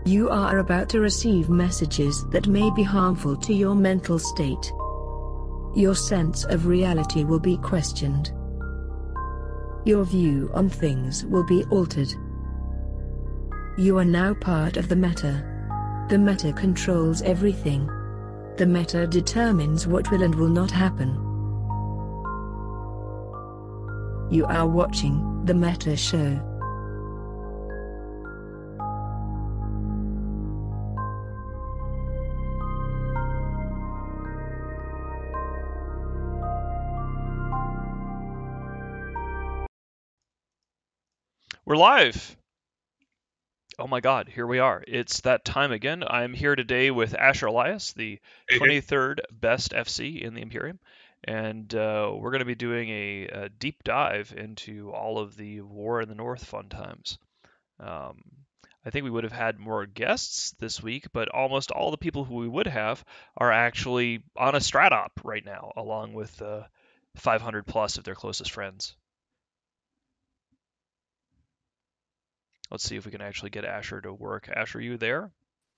You are about to receive messages that may be harmful to your mental state. Your sense of reality will be questioned. Your view on things will be altered. You are now part of the meta. The meta controls everything. The meta determines what will and will not happen. You are watching the Meta Show. We're live! Oh my god, here we are. It's that time again. I'm here today with Asher Elias, the 23rd best FC in the Imperium, and we're going to be doing a deep dive into all of the War in the North fun times. I think we would have had more guests this week, but almost all the people who we would have are actually on a strat-op right now, along with 500 plus of their closest friends. Let's see if we can actually get Asher to work. Asher, are you there?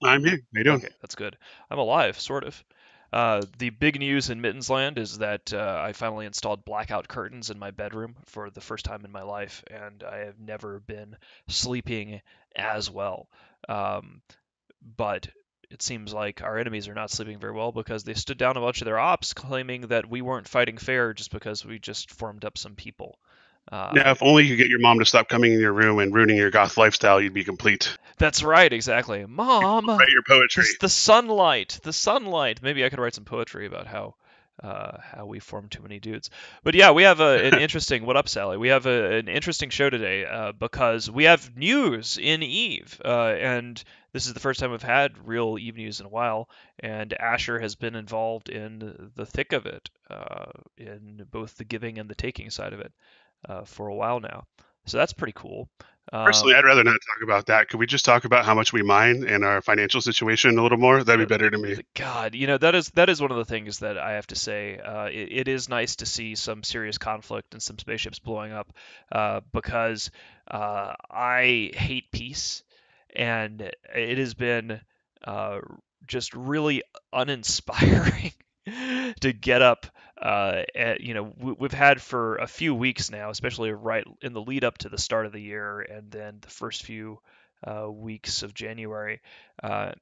I'm here. How you doing? Okay, that's good. I'm alive, sort of. The big news in Mittens Land is that I finally installed blackout curtains in my bedroom for the first time in my life, and I have never been sleeping as well. But it seems like our enemies are not sleeping very well because they stood down a bunch of their ops claiming that we weren't fighting fair just because we just formed up some people. Yeah, if only you could get your mom to stop coming in your room and ruining your goth lifestyle, you'd be complete. That's right, exactly. Mom, write your poetry. The sunlight, the sunlight. Maybe I could write some poetry about how we formed too many dudes. But yeah, we have an interesting. What up, Sally? We have an interesting show today because we have news in Eve, and this is the first time we've had real Eve news in a while. And Asher has been involved in the thick of it, in both the giving and the taking side of it, for a while now. So that's pretty cool. Personally, I'd rather not talk about that. Could we just talk about how much we mine and our financial situation a little more? That'd be better to me. God, that is one of the things that I have to say. It is nice to see some serious conflict and some spaceships blowing up, because I hate peace, and it has been just really uninspiring to get up. We've had for a few weeks now, especially right in the lead up to the start of the year, and then the first few weeks of January,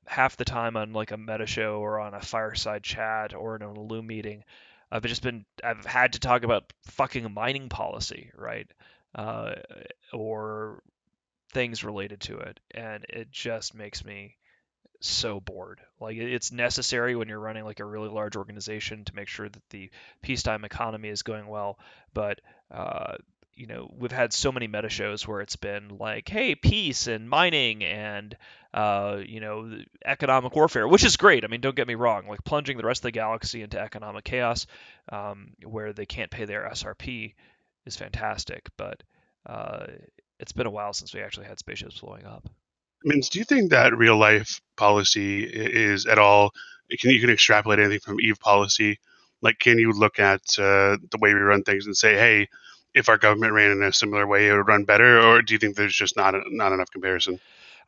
half the time on like a meta show or on a fireside chat or in an Loom meeting, I've had to talk about fucking mining policy, right? Or things related to it, and it just makes me so bored. Like, it's necessary when you're running like a really large organization to make sure that the peacetime economy is going well, but we've had so many meta shows where it's been like, hey, peace and mining and economic warfare, which is great. I mean, don't get me wrong, like plunging the rest of the galaxy into economic chaos, where they can't pay their SRP, is fantastic, but it's been a while since we actually had spaceships blowing up. Means, do you think that real life policy is at all? You can extrapolate anything from Eve policy? Like, can you look at the way we run things and say, hey, if our government ran in a similar way, it would run better? Or do you think there's just not enough comparison?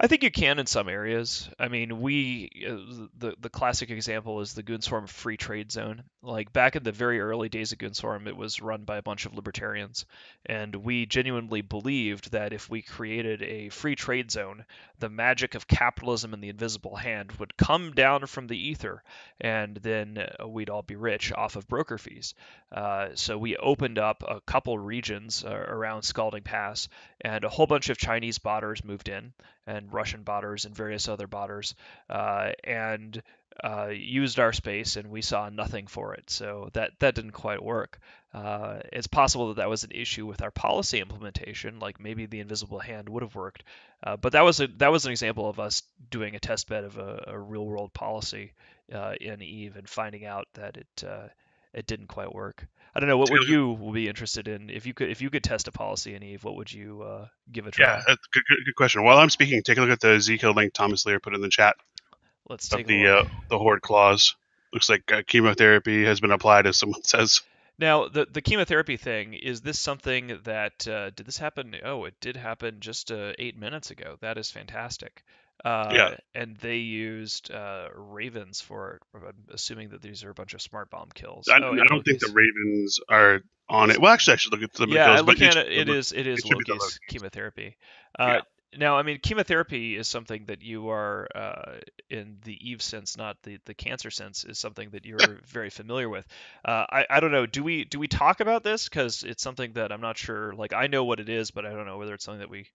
I think you can in some areas. I mean, the classic example is the Goon Swarm Free Trade Zone. Like, back in the very early days of Goon Swarm, it was run by a bunch of libertarians, and we genuinely believed that if we created a free trade zone, the magic of capitalism and the invisible hand would come down from the ether, and then we'd all be rich off of broker fees. So we opened up a couple regions around Scalding Pass, and a whole bunch of Chinese botters moved in, and Russian botters and various other botters, and used our space, and we saw nothing for it. So that didn't quite work. It's possible that was an issue with our policy implementation. Like, maybe the invisible hand would have worked, but that was an example of us doing a test bed of a real world policy in Eve and finding out that it didn't quite work. I don't know. What would you be interested in if you could test a policy in Eve? What would you give a try? Yeah, that's a good question. While I'm speaking, take a look at the Zika link Thomas Lear put in the chat. Let's take a look. The horde clause. Looks like chemotherapy has been applied, as someone says. Now, the chemotherapy thing, is this something that did this happen? Oh, it did happen just 8 minutes ago. That is fantastic. Yeah, And they used ravens for it. I'm assuming that these are a bunch of smart bomb kills. I, Oh, yeah, I don't think the Loki's. Ravens are on it. Well, actually, I should look at some of the Yeah, kills, but looking at it, it it is should be the Loki's Loki. chemotherapy. Yeah, Now, I mean, chemotherapy is something that you are, in the Eve sense, not the cancer sense, is something that you're very familiar with. I don't know. Do we talk about this? Because it's something that I'm not sure. Like, I know what it is, but I don't know whether it's something that we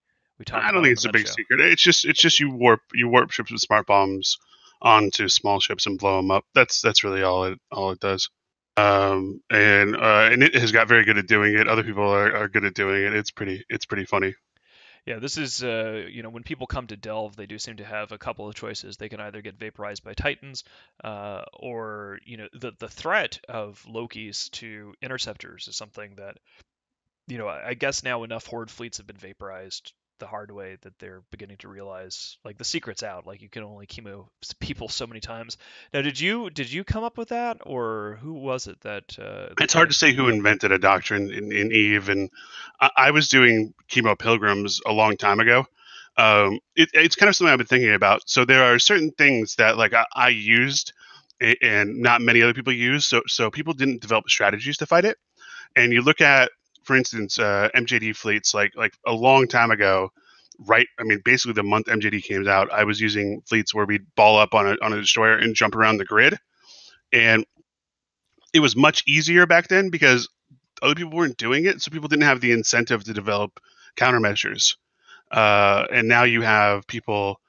talk I don't about think on the it's a Med big Show. secret. It's just you warp ships with smart bombs onto small ships and blow them up. That's really all it does. And it has got very good at doing it. Other people are good at doing it. It's pretty funny. Yeah, this is, when people come to Delve, they do seem to have a couple of choices. They can either get vaporized by Titans, or, the threat of Loki's to interceptors is something that, I guess now enough Horde fleets have been vaporized the hard way that they're beginning to realize, like, the secret's out. Like, you can only chemo people so many times. Now, did you come up with that, or who was it that It's kind hard of? to say who invented a doctrine in Eve, and I was doing chemo pilgrims a long time ago. It's kind of something I've been thinking about. So there are certain things that like I used, and not many other people use. So people didn't develop strategies to fight it. And you look at, for instance, MJD fleets like a long time ago. Right, I mean, basically the month MJD came out, I was using fleets where we'd ball up on a destroyer and jump around the grid, and it was much easier back then because other people weren't doing it, so people didn't have the incentive to develop countermeasures. And now you have people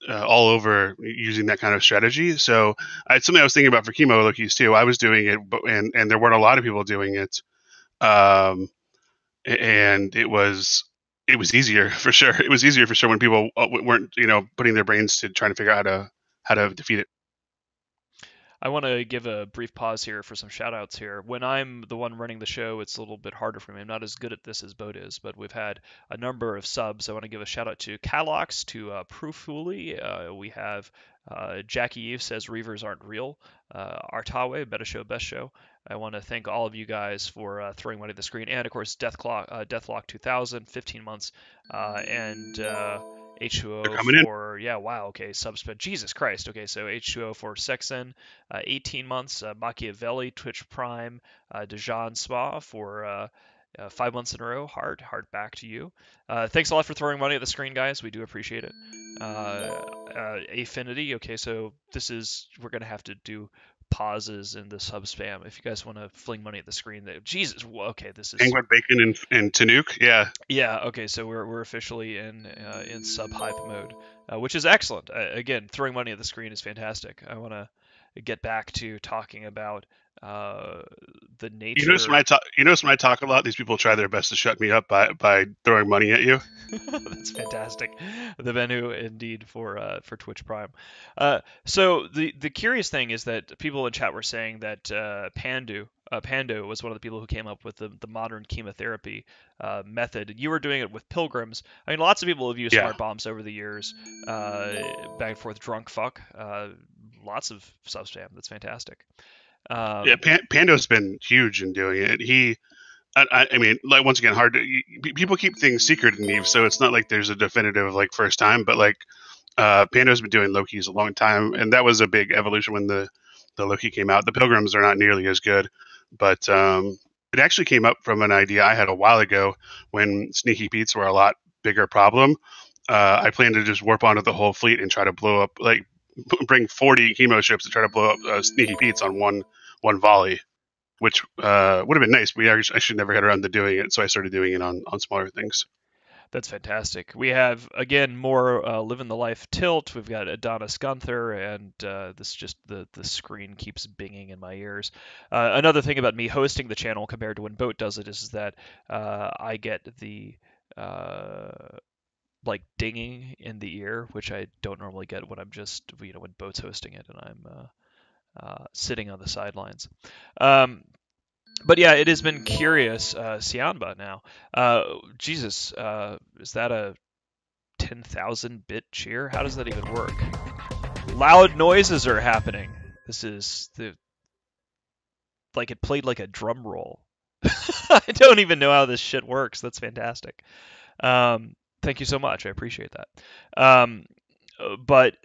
all over using that kind of strategy. So it's something I was thinking about for chemo Lokis too. I was doing it, and there weren't a lot of people doing it, um, and it was easier for sure. It was easier for sure when people weren't putting their brains to trying to figure out how to defeat it. I want to give a brief pause here for some shout outs here. When I'm the one running the show, it's a little bit harder for me. I'm not as good at this as Boat is, but we've had a number of subs. I want to give a shout out to Calox, to Proofuli. We have Jackie Eve says Reavers aren't real. Artawe, better show, best show. I want to thank all of you guys for throwing money at the screen. And of course, Deathlock 2000, 15 months. And They're H2O coming in. for, yeah, wow, okay, subspend, Jesus Christ, okay, so H2O for Sexen, 18 months, Machiavelli, Twitch Prime, Dejan Spa for 5 months in a row, heart back to you. Thanks a lot for throwing money at the screen, guys, we do appreciate it. Affinity, okay, so we're going to have to do pauses in the sub spam if you guys want to fling money at the screen. Jesus, okay, this is Penguin Bacon and Tanuk, yeah. yeah, okay, so we're officially in sub hype mode, which is excellent. Again, throwing money at the screen is fantastic. I want to get back to talking about the You notice when nature. I talk. You notice when I talk a lot, these people try their best to shut me up by throwing money at you. That's fantastic. The menu indeed for Twitch Prime. So the curious thing is that people in chat were saying that Pando was one of the people who came up with the modern chemotherapy method. And you were doing it with pilgrims. I mean, lots of people have used Yeah, smart bombs over the years, back and forth, drunk fuck. Lots of sub spam. That's fantastic. yeah. Um, Pando's been huge in doing it. I mean, like once again, people keep things secret in Eve, so it's not like there's a definitive like first time. But like, Pando's been doing Loki's a long time, and that was a big evolution when the Loki came out. The Pilgrims are not nearly as good, but it actually came up from an idea I had a while ago when Sneaky Pete's were a lot bigger problem. I planned to just warp onto the whole fleet and try to blow up, like bring 40 chemo ships to try to blow up Sneaky Pete's on one volley, which would have been nice. I should never get around to doing it, so I started doing it on smaller things. That's fantastic. We have again more living the life tilt. We've got Adonis Gunther, and this just the screen keeps binging in my ears. Another thing about me hosting the channel compared to when Boat does it is that I get the like dinging in the ear, which I don't normally get when I'm just when Boat's hosting it and I'm sitting on the sidelines. But yeah, it has been curious. Sianba now. Jesus, is that a 10,000 bit cheer? How does that even work? Loud noises are happening. This is like it played like a drum roll. I don't even know how this shit works. That's fantastic. Thank you so much. I appreciate that. Um, but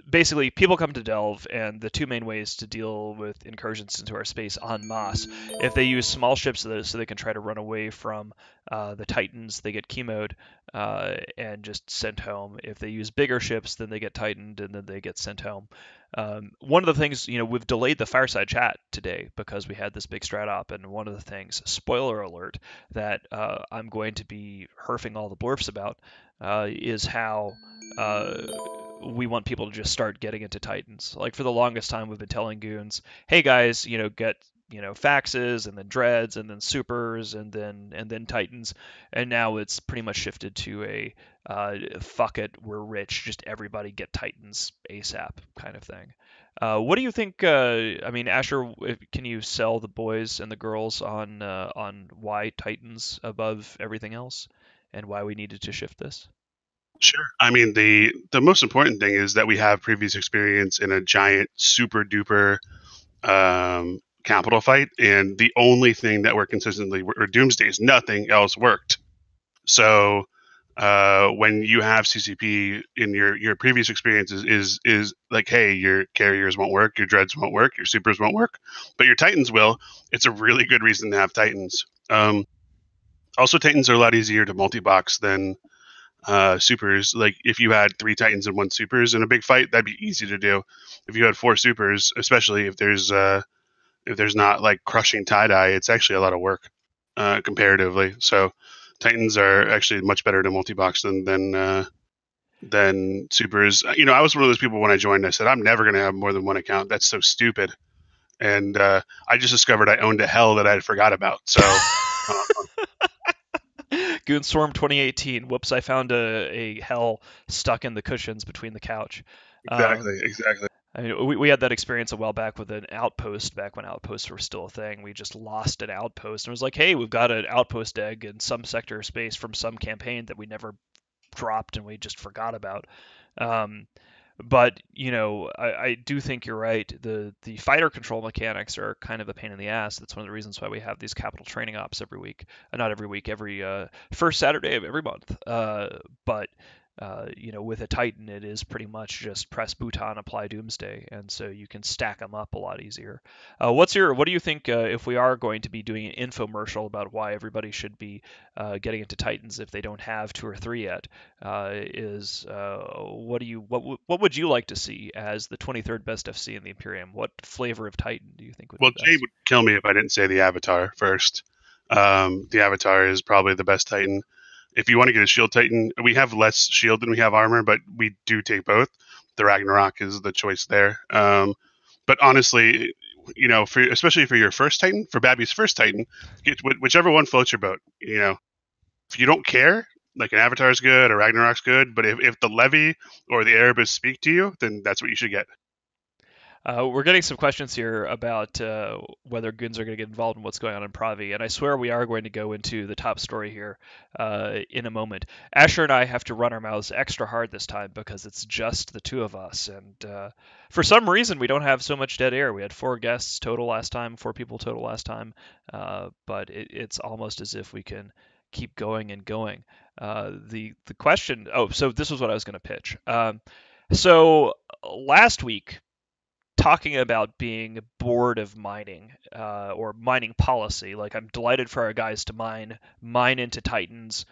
basically, people come to Delve, and the two main ways to deal with incursions into our space en masse, if they use small ships so they can try to run away from the Titans, they get chemoed and just sent home. If they use bigger ships, then they get tightened and then they get sent home. One of the things, we've delayed the fireside chat today because we had this big strat op, and one of the things, spoiler alert, that I'm going to be herfing all the blurfs about is how we want people to just start getting into Titans. Like for the longest time, we've been telling goons, "Hey guys, get faxes and then dreads and then supers and then Titans," and now it's pretty much shifted to a fuck it, we're rich, just everybody get Titans ASAP kind of thing. What do you think? I mean, Asher, can you sell the boys and the girls on why Titans above everything else, and why we needed to shift this? Sure. I mean, the most important thing is that we have previous experience in a giant, super duper capital fight, and the only thing that worked consistently were Doomsdays. Nothing else worked. So when you have CCP in your previous experiences is like, hey, your carriers won't work, your dreads won't work, your supers won't work, but your Titans will. It's a really good reason to have Titans. Also, Titans are a lot easier to multi-box than supers. Like if you had 3 Titans and 1 supers in a big fight, that'd be easy to do. If you had 4 supers, especially if there's not like crushing tie dye, it's actually a lot of work comparatively. So Titans are actually much better to multi-box than supers. I was one of those people when I joined. I said I'm never going to have more than 1 account. That's so stupid. And I just discovered I owned a hell that I had forgot about. So. Goonstorm 2018. Whoops, I found a hell stuck in the cushions between the couch. Exactly. I mean, we had that experience a while back with an outpost, back when outposts were still a thing. We just lost an outpost and it was like, hey, we've got an outpost egg in some sector of space from some campaign that we never dropped and we just forgot about. But I do think you're right. The fighter control mechanics are kind of a pain in the ass. That's one of the reasons why we have these capital training ops every week. Not every week, every first Saturday of every month. But with a Titan, it is pretty much just press bouton, apply Doomsday, and so you can stack them up a lot easier. What do you think if we are going to be doing an infomercial about why everybody should be getting into Titans if they don't have 2 or 3 yet? What would you like to see as the 23rd best FC in the Imperium? What flavor of Titan do you think would Well, be Jay best? would kill me if I didn't say the Avatar first. The Avatar is probably the best Titan. If you want to get a shield Titan, we have less shield than we have armor, but we do take both. The Ragnarok is the choice there. But honestly, especially for your first Titan, for Babby's first Titan, get whichever one floats your boat. If you don't care, like an Avatar is good or Ragnarok's good, but if the Levy or the Erebus speak to you, then that's what you should get. We're getting some questions here about whether goons are going to get involved in what's going on in Pravi, and I swear we are going to go into the top story here in a moment. Asher and I have to run our mouths extra hard this time because it's just the two of us, and for some reason we don't have so much dead air. We had 4 guests total last time, 4 people total last time, but it's almost as if we can keep going and going. The question. Oh, so this was what I was going to pitch. So last week, talking about being bored of mining or mining policy. Like I'm delighted for our guys to mine into Titans,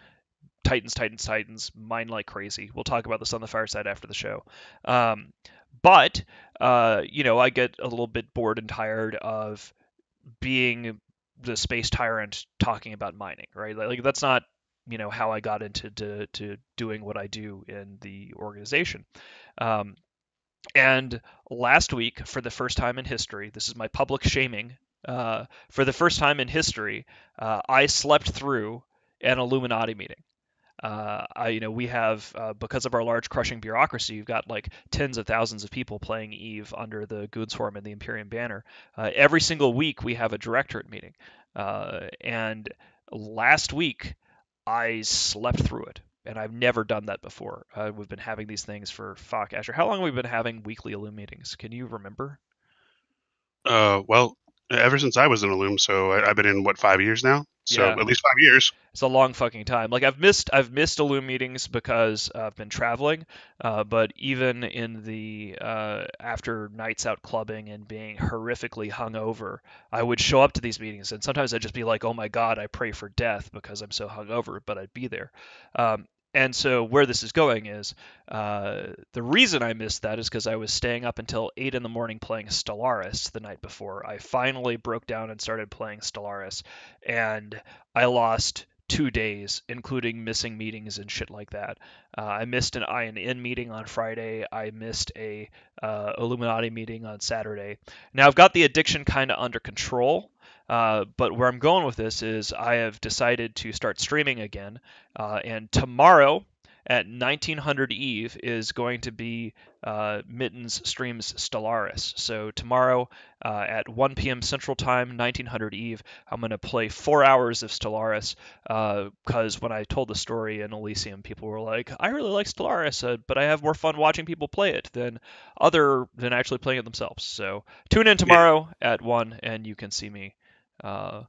mine like crazy. We'll talk about this on the fireside after the show. But I get a little bit bored and tired of being the space tyrant talking about mining, right? Like that's not how I got into to doing what I do in the organization. And last week, for the first time in history, this is my public shaming. For the first time in history, I slept through an Illuminati meeting. We have because of our large crushing bureaucracy, you've got like tens of thousands of people playing Eve under the Goonswarm and the Imperium banner. Every single week, we have a directorate meeting, and last week I slept through it. And I've never done that before. We've been having these things for Asher. How long have we been having weekly Illum meetings? Can you remember? Well, Ever since I was in Illum, so I've been in, what, 5 years now? So Yeah. at least 5 years. It's a long fucking time. Like I've missed Illum meetings because I've been traveling. But even in the after nights out clubbing and being horrifically hungover, I would show up to these meetings, and sometimes I'd just be like, "Oh my God, I pray for death because I'm so hungover," but I'd be there. And so where this is going is the reason I missed that is because I was staying up until 8 in the morning playing Stellaris the night before. I finally broke down and started playing Stellaris, and I lost 2 days, including missing meetings and shit like that. I missed an INN meeting on Friday. I missed a Illuminati meeting on Saturday. Now I've got the addiction kind of under control. But where I'm going with this is I have decided to start streaming again. And tomorrow at 1900 Eve is going to be Mittens streams Stellaris. So tomorrow at 1 p.m. Central Time, 1900 Eve, I'm going to play 4 hours of Stellaris because when I told the story in Elysium, people were like, I really like Stellaris, but I have more fun watching people play it than actually playing it themselves. So tune in Yeah. tomorrow at 1 and you can see me. But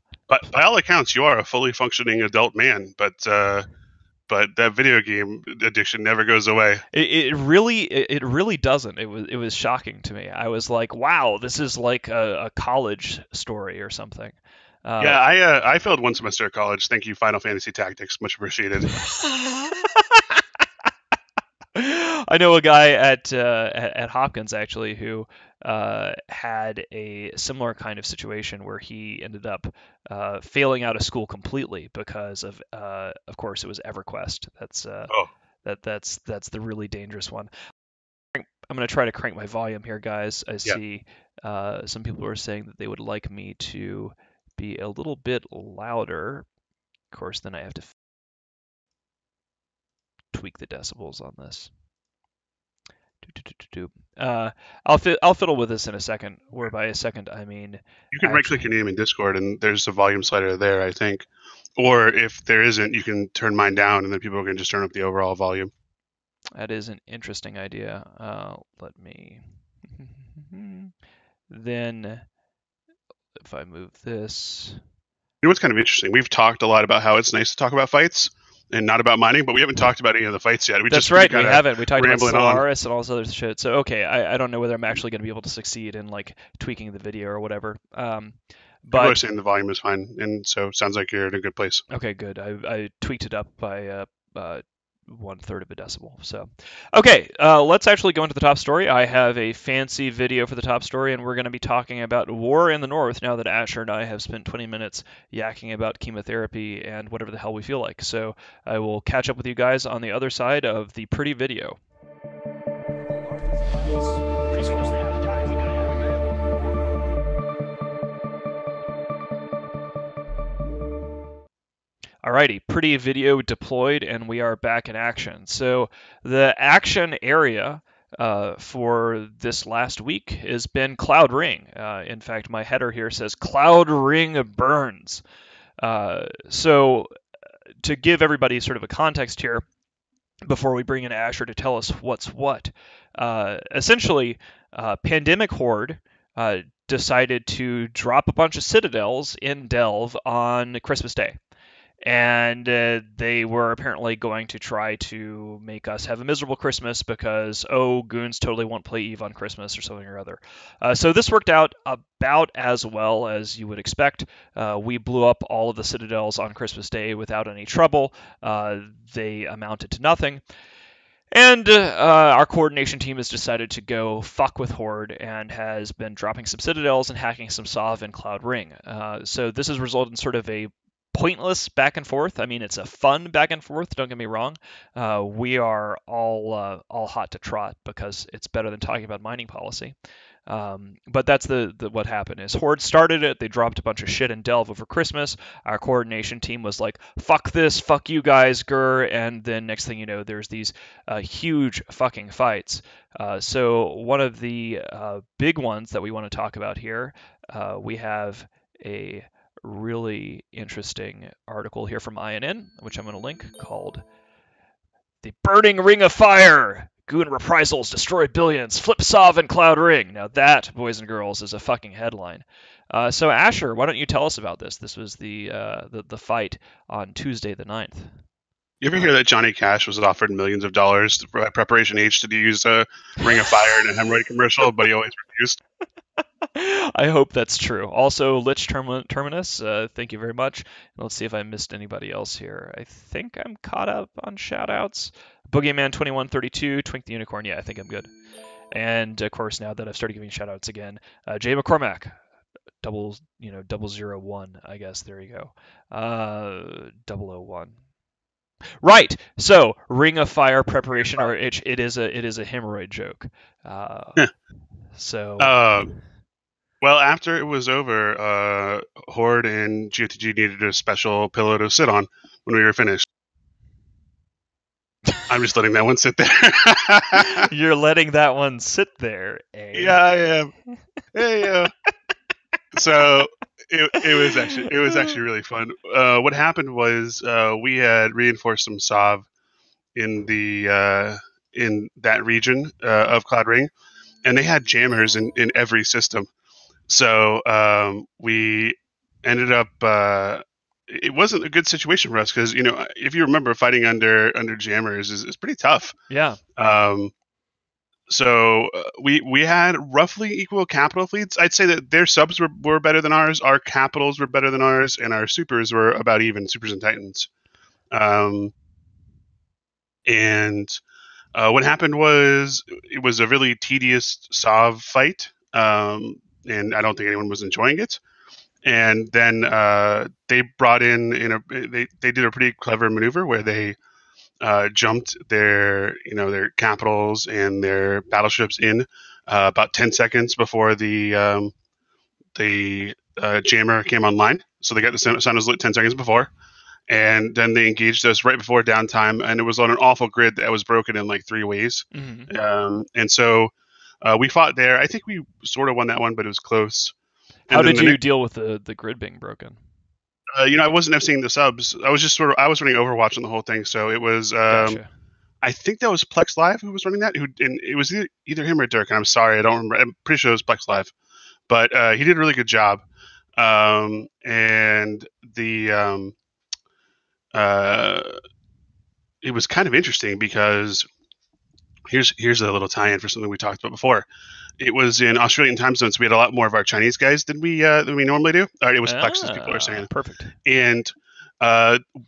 by all accounts, you are a fully functioning adult man. But that video game addiction never goes away. It really doesn't. It was shocking to me. I was like, wow, this is like a college story or something. Yeah, I failed one semester of college. Thank you, Final Fantasy Tactics. Much appreciated. I know a guy at Hopkins actually who had a similar kind of situation where he ended up failing out of school completely because of course, it was EverQuest. Oh, That's the really dangerous one. I'm going to try to crank my volume here, guys. I yeah. see some people are saying that they would like me to be a little bit louder. Of course, then I have to tweak the decibels on this. I'll fiddle with this in a second, where by a second I mean You can right click your name in Discord, and there's a volume slider there, I think. Or if there isn't, you can turn mine down, and then people can just turn up the overall volume. That is an interesting idea. Let me. Then, if I move this. You know what's kind of interesting? We've talked a lot about how it's nice to talk about fights and not about mining, but we haven't talked about any of the fights yet. That's right, we haven't. We talked about rambling on. Stellaris and all this other shit. So okay, I don't know whether I'm actually going to be able to succeed in like tweaking the video or whatever. People But are saying the volume is fine, and so it sounds like you're in a good place. okay, good. I tweaked it up by 1/3 of a decibel. So, okay, let's actually go into the top story. I have a fancy video for the top story, and we're going to be talking about war in the North now that Asher and I have spent 20 minutes yakking about chemotherapy and whatever the hell we feel like. So I will catch up with you guys on the other side of the pretty video. Alrighty, pretty video deployed, and we are back in action. So the action area for this last week has been Cloud Ring. In fact, my header here says Cloud Ring burns. So to give everybody sort of a context here, before we bring in Asher to tell us what's what, essentially, Pandemic Horde decided to drop a bunch of citadels in Delve on Christmas Day. And they were apparently going to try to make us have a miserable Christmas because, goons totally won't play Eve on Christmas or something or other. So this worked out about as well as you would expect. We blew up all of the citadels on Christmas Day without any trouble. They amounted to nothing. And our coordination team has decided to go fuck with Horde and has been dropping some citadels and hacking some Sov and Cloud Ring. So this has resulted in sort of a pointless back and forth. I mean, it's a fun back and forth. Don't get me wrong. We are all hot to trot because it's better than talking about mining policy. But that's what happened is Horde started it. They dropped a bunch of shit in Delve over Christmas. Our coordination team was like, fuck this, fuck you guys, grr. And then next thing you know, there's these huge fucking fights. So one of the big ones that we want to talk about here, we have a really interesting article here from INN, which I'm going to link, called "The Burning Ring of Fire Goon reprisals destroy billions. Flip Sov and Cloud Ring. Now that, boys and girls, is a fucking headline. So Asher, why don't you tell us about this? This was the fight on Tuesday the 9th. You ever hear that Johnny Cash was offered millions of dollars for Preparation H to use a Ring of Fire in a hemorrhoid commercial, but he always refused? I hope that's true. Also, Lich Terminus, thank you very much. Let's see if I missed anybody else here. I think I'm caught up on shoutouts. Boogeyman2132, Twink the Unicorn. Yeah, I think I'm good. And of course, now that I've started giving shoutouts again, Jay McCormack, 001, I guess. There you go. 001. Right. So, Ring of Fire preparation, or it is a hemorrhoid joke. So. Well, after it was over, Horde and GOTG needed a special pillow to sit on when we were finished. I'm just letting that one sit there. You're letting that one sit there, eh? Yeah, I am. Hey, so it was actually really fun. What happened was we had reinforced some Sov in that region of Cloud Ring, and they had jammers in every system. So we ended up. It wasn't a good situation for us because if you remember, fighting under jammers is pretty tough. Yeah. So we had roughly equal capital fleets. I'd say that their subs were better than ours, our capitals were better than ours, and our supers were about even, supers and titans. And what happened was it was a really tedious Sov fight, and I don't think anyone was enjoying it. And then they brought they did a pretty clever maneuver where they jumped their capitals and their battleships in about 10 seconds before the jammer came online. So they got the sun was lit 10 seconds before, and then they engaged us right before downtime, and it was on an awful grid that was broken in like 3 ways. Mm-hmm. And so we fought there. I think we sort of won that one, but it was close. How did you deal with the grid being broken? I wasn't seeing the subs. I was running Overwatch on the whole thing. So it was, Gotcha. I think that was Plex Live who was running that. And it was either him or Dirk. And I'm sorry, I don't remember. I'm pretty sure it was Plex Live, but he did a really good job. And it was kind of interesting because here's a little tie-in for something we talked about before. It was in Australian time zones. So we had a lot more of our Chinese guys than we normally do. It was Plex, as people are saying. Perfect. And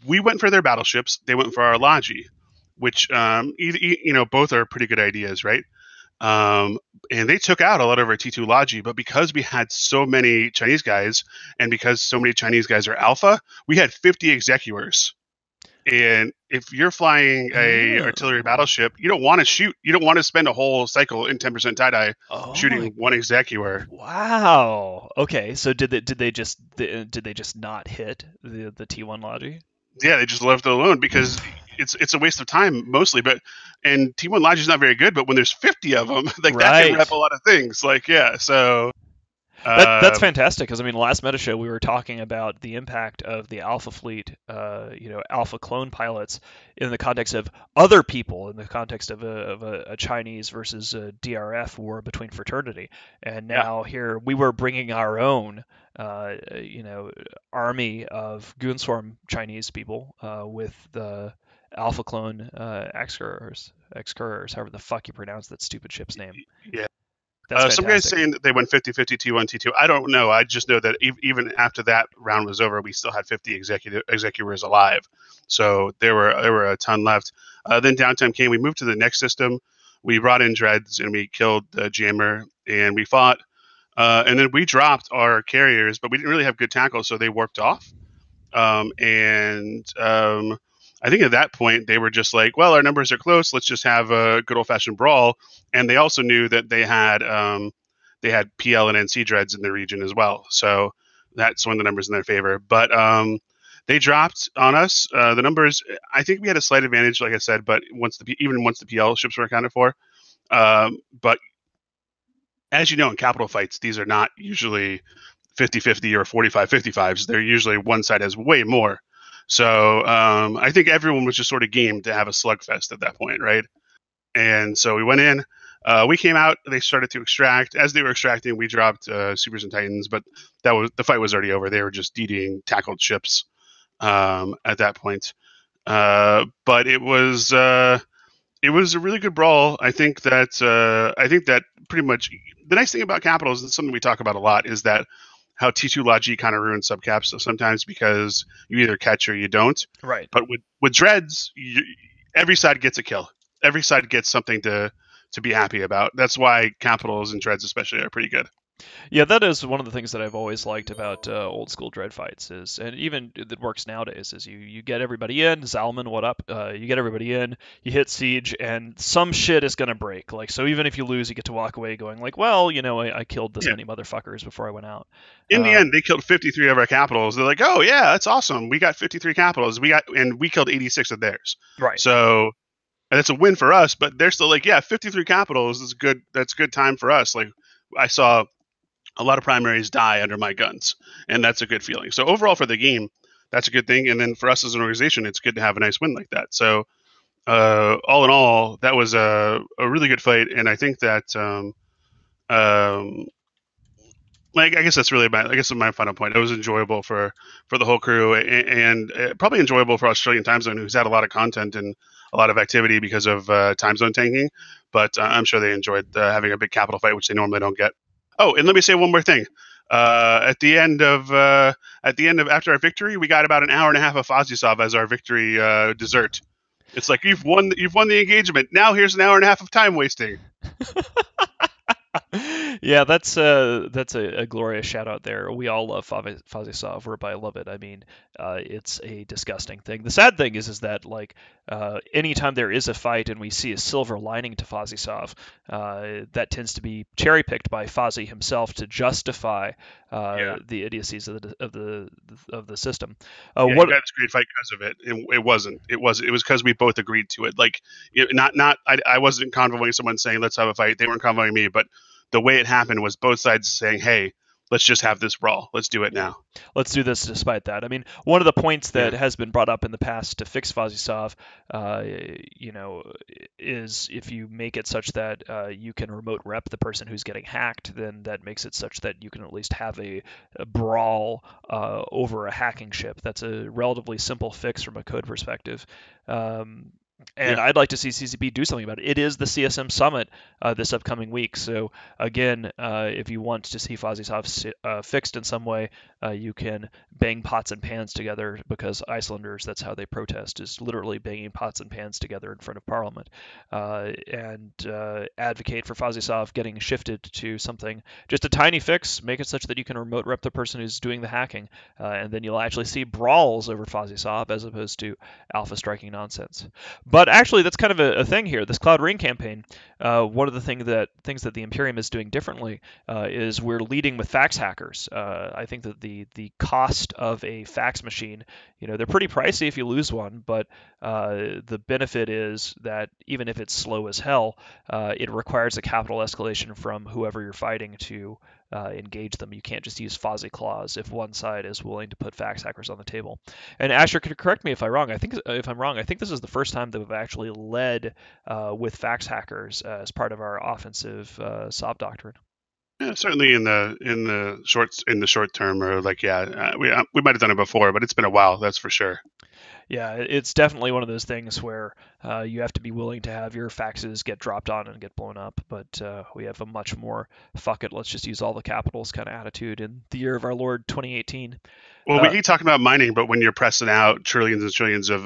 we went for their battleships. They went for our Logi, which both are pretty good ideas, right? And they took out a lot of our T2 Logi, but because we had so many Chinese guys, and because so many Chinese guys are alpha, we had 50 execuors. And if you're flying a artillery battleship, you don't want to shoot. You don't want to spend a whole cycle in 10% tie-dye shooting one executor. Wow. Okay. So did they just not hit the T1 Logi? Yeah, they just left it alone because it's a waste of time mostly. And T1 Logi is not very good, but when there's 50 of them, that can rep a lot of things. So. That's fantastic because last meta show we were talking about the impact of the Alpha fleet, Alpha clone pilots in the context of other people, in the context of a Chinese versus a DRF war between fraternity, and now here we were bringing our own, army of Goon Swarm Chinese people with the Alpha clone Excurers, however the fuck you pronounce that stupid ship's name. Yeah. Some guys saying that they went 50-50 T1, T2. I don't know. I just know that even after that round was over, we still had 50 executors alive. So there were a ton left. Then downtime came. We moved to the next system. We brought in dreads and we killed the jammer and we fought. And then we dropped our carriers, but we didn't really have good tackle, so they warped off. I think at that point they were just like, well, our numbers are close. Let's just have a good old fashioned brawl. And they also knew that they had PL and NC dreads in the region as well. So that swung the numbers in their favor. But they dropped on us. The numbers, I think we had a slight advantage, like I said, but once the PL ships were accounted for. But as you know, in capital fights, these are not usually 50-50 or 45-55s. They're usually one side has way more. So I think everyone was just sort of game to have a slugfest at that point, right? And so we went in. We came out. They started to extract. As they were extracting, we dropped Supers and Titans, but the fight was already over. They were just DDing tackled ships at that point. But it was a really good brawl. I think that pretty much the nice thing about Capitals, and something we talk about a lot, is that how T2 Logi kind of ruins subcaps sometimes because you either catch or you don't. Right. But with Dreads, every side gets a kill. Every side gets something to be happy about. That's why Capitals and Dreads especially are pretty good. Yeah, that is one of the things that I've always liked about old school dread fights is, and even that works nowadays, is you get everybody in. Zalman, what up? You get everybody in, you hit siege, and some shit is gonna break. Like, so even if you lose, you get to walk away going like, well, I killed this many motherfuckers before I went out. In the end, they killed 53 of our Capitals. They're like, oh yeah, that's awesome. We got 53 Capitals. We killed 86 of theirs. Right. So that's a win for us. But they're still like, yeah, 53 Capitals is good. That's good time for us. Like, I saw a lot of primaries die under my guns, and that's a good feeling. So overall for the game, that's a good thing. And then for us as an organization, it's good to have a nice win like that. So all in all, that was a really good fight, and I think that like I guess that's really my final point. It was enjoyable for the whole crew, and probably enjoyable for Australian time zone, who's had a lot of content and a lot of activity because of time zone tanking. But I'm sure they enjoyed having a big capital fight, which they normally don't get. Oh, and let me say one more thing. At the end of after our victory, we got about an hour and a half of Fozzie as our victory dessert. It's like you've won the engagement. Now here's an hour and a half of time wasting. Yeah, that's a glorious shout out there. We all love Fozzie whereby I love it. I mean, it's a disgusting thing. The sad thing is that like anytime there is a fight and we see a silver lining to Fozzie that tends to be cherry picked by Fozzie himself to justify the idiocies of the system. We got this great fight because of it. It wasn't. It was because we both agreed to it. Like I wasn't convoying someone saying let's have a fight. They weren't convoying me, but the way it happened was both sides saying, hey, let's just have this brawl. Let's do it now. Let's do this despite that. I mean, one of the points that has been brought up in the past to fix Fozzie is if you make it such that you can remote rep the person who's getting hacked, then that makes it such that you can at least have a brawl over a hacking ship. That's a relatively simple fix from a code perspective. And I'd like to see CCP do something about it. It is the CSM Summit this upcoming week. So, again, if you want to see Fozzie fixed in some way, you can bang pots and pans together because Icelanders, that's how they protest, is literally banging pots and pans together in front of Parliament. And advocate for Fozzie getting shifted to something, just a tiny fix, make it such that you can remote rep the person who's doing the hacking. And then you'll actually see brawls over Fozzie as opposed to alpha striking nonsense. But actually, that's kind of a thing here. This Cloud Ring campaign, one of the things that the Imperium is doing differently is we're leading with fax hackers. I think that the cost of a fax machine, they're pretty pricey if you lose one, but the benefit is that even if it's slow as hell, it requires a capital escalation from whoever you're fighting to engage them. You can't just use Fozzie clause if one side is willing to put fax hackers on the table. And Asher, could correct me if I'm wrong. I think this is the first time that we've actually led with fax hackers as part of our offensive SOB doctrine. Yeah, certainly in the short term, or we might have done it before, but it's been a while. That's for sure. Yeah, it's definitely one of those things where you have to be willing to have your faxes get dropped on and get blown up. But we have a much more fuck it, let's just use all the capitals kind of attitude in the year of our Lord 2018. Well, we keep talking about mining, but when you're pressing out trillions and trillions of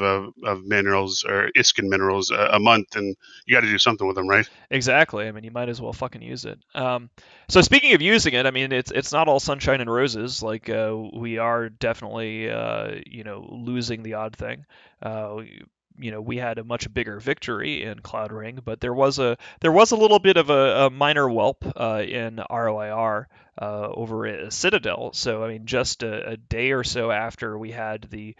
minerals or Iskin minerals a month, and you got to do something with them, right? Exactly. I mean, you might as well fucking use it. So speaking of using it, I mean, it's not all sunshine and roses. Like we are definitely losing the odd thing. We had a much bigger victory in Cloud Ring, but there was a little bit of a minor whelp in ROIR over at Citadel. So I mean, just a day or so after we had the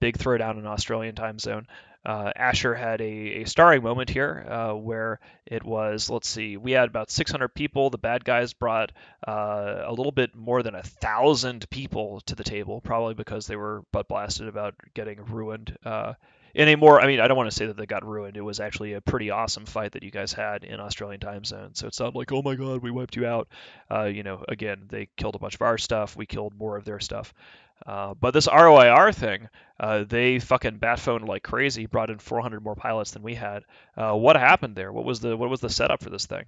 big throwdown in Australian time zone, Asher had a starring moment here where it was, let's see, we had about 600 people. The bad guys brought a little bit more than 1,000 people to the table, probably because they were butt blasted about getting ruined in a more, I mean, I don't want to say that they got ruined. It was actually a pretty awesome fight that you guys had in Australian time zone. So it's not like, oh my God, we wiped you out. Again, they killed a bunch of our stuff. We killed more of their stuff. But this ROIR thing, they fucking bat phoned like crazy, brought in 400 more pilots than we had. What happened there? What was the setup for this thing?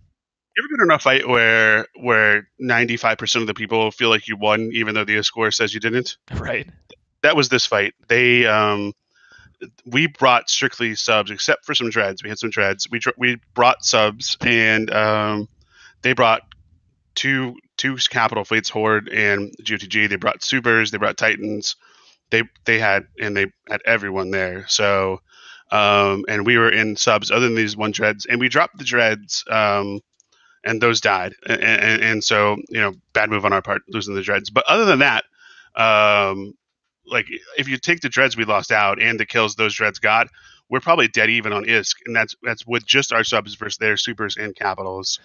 You ever been in a fight where 95% of the people feel like you won, even though the score says you didn't? Right. That was this fight. We brought strictly subs, except for some dreads. We had some dreads. We brought subs, and they brought two capital fleets, Horde and GOTG. They brought supers. They brought titans. They had everyone there. So, and we were in subs other than these one dreads, and we dropped the dreads. And those died, and so bad move on our part losing the dreads. But other than that, like if you take the dreads we lost out and the kills those dreads got, we're probably dead even on ISK, and that's with just our subs versus their supers and capitals.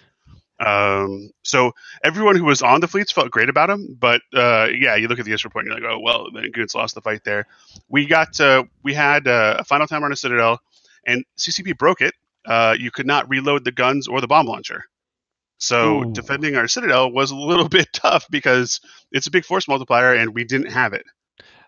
So everyone who was on the fleets felt great about them, but yeah, you look at the ISK report and you're like, oh well, the Goons lost the fight there. We had a final timer on a Citadel, and CCP broke it. You could not reload the guns or the bomb launcher. So Ooh. defending our Citadel was a little bit tough because it's a big force multiplier and we didn't have it.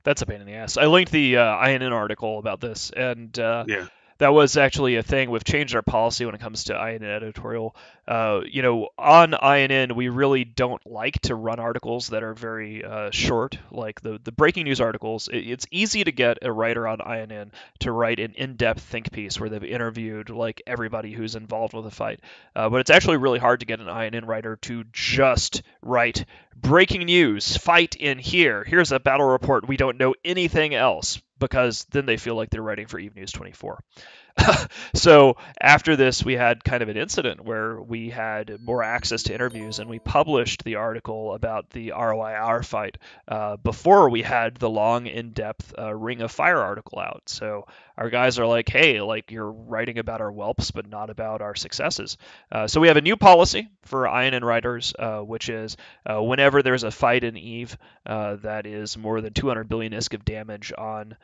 That's a pain in the ass. I linked the INN article about this, and Yeah. that was actually a thing. We've changed our policy when it comes to INN editorial. On INN, we really don't like to run articles that are very short, like the breaking news articles. It's easy to get a writer on INN to write an in-depth think piece where they've interviewed like everybody who's involved with a fight. But it's actually really hard to get an INN writer to just write breaking news, fight in here. Here's a battle report. We don't know anything else, because then they feel like they're writing for Eve News 24. So after this, we had kind of an incident where we had more access to interviews, and we published the article about the ROIR fight before we had the long, in-depth Ring of Fire article out. So our guys are like, hey, like you're writing about our whelps, but not about our successes. So we have a new policy for INN writers, which is whenever there's a fight in Eve that is more than 200 billion ISK of damage on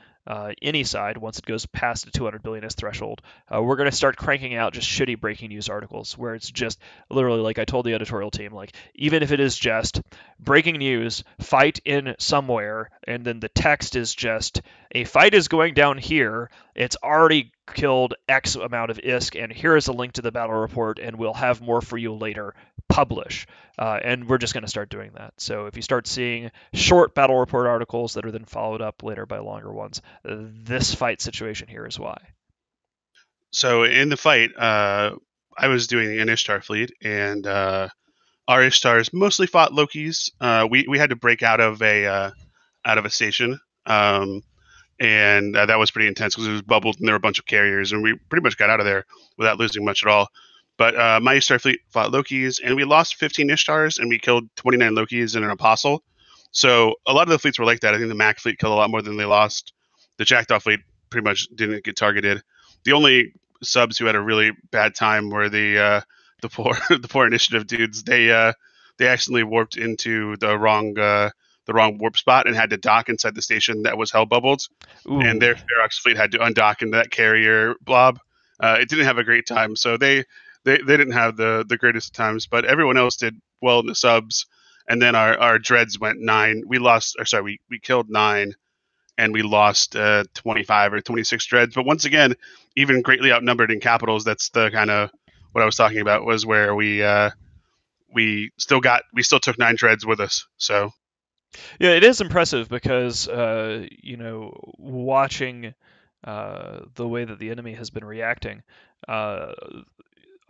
any side, once it goes past the 200 billion ISK threshold, we're going to start cranking out just shitty breaking news articles where it's just literally, like I told the editorial team, like even if it is just breaking news, fight in somewhere, and then the text is just a fight is going down here, it's already killed X amount of ISK, and here is a link to the battle report, and we'll have more for you later. Publish. And we're just going to start doing that. So if you start seeing short battle report articles that are then followed up later by longer ones, this fight situation here is why. So in the fight, I was doing an Ishtar fleet, and our Ishtars mostly fought Lokis. We had to break out of a station, and that was pretty intense because it was bubbled and there were a bunch of carriers, and we pretty much got out of there without losing much at all. But my Ishtar fleet fought Lokis, and we lost 15 Ishtars, and we killed 29 Lokis and an Apostle. So a lot of the fleets were like that. I think the Mac fleet killed a lot more than they lost. The Jackdaw fleet pretty much didn't get targeted. The only subs who had a really bad time were the poor initiative dudes. They accidentally warped into the wrong warp spot and had to dock inside the station that was hell bubbled. Ooh. And their Ferox fleet had to undock into that carrier blob. It didn't have a great time, so they didn't have the greatest of times, but everyone else did well in the subs. And then our dreads went 9. We killed 9, and we lost 25 or 26 dreads. But once again, even greatly outnumbered in capitals, that's the kind of what I was talking about, was where we still took 9 dreads with us. So yeah, it is impressive because watching the way that the enemy has been reacting.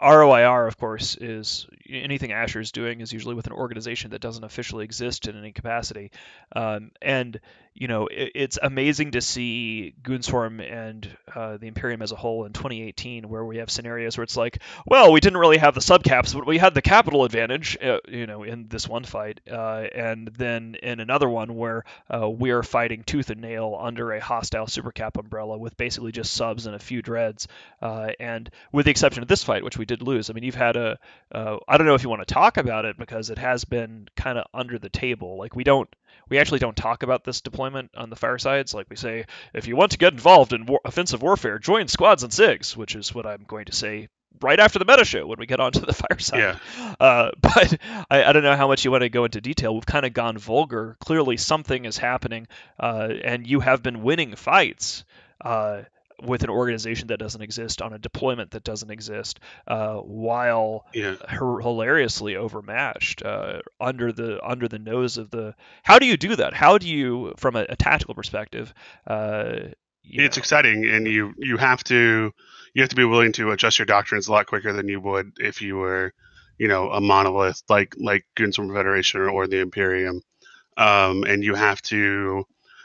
ROIR, of course, is anything Asher's doing is usually with an organization that doesn't officially exist in any capacity. And it's amazing to see Goonswarm and the Imperium as a whole in 2018, where we have scenarios where it's like, well, we didn't really have the subcaps, but we had the capital advantage, in this one fight. And then in another one where we are fighting tooth and nail under a hostile supercap umbrella with basically just subs and a few dreads. And with the exception of this fight, which we did lose, I mean, you've had I don't know if you want to talk about it because it has been kind of under the table. Like we actually don't talk about this deployment on the firesides. Like we say, if you want to get involved in offensive warfare, join squads and SIGs, which is what I'm going to say right after the meta show when we get onto the fireside. But I don't know how much you want to go into detail. We've kind of gone vulgar. Clearly something is happening, and you have been winning fights. With an organization that doesn't exist on a deployment that doesn't exist, while hilariously overmatched under the nose of the. How do you do that? How do you, from a tactical perspective? It's exciting, and you have to be willing to adjust your doctrines a lot quicker than you would if you were, a monolith like Goon Federation or the Imperium, and you have to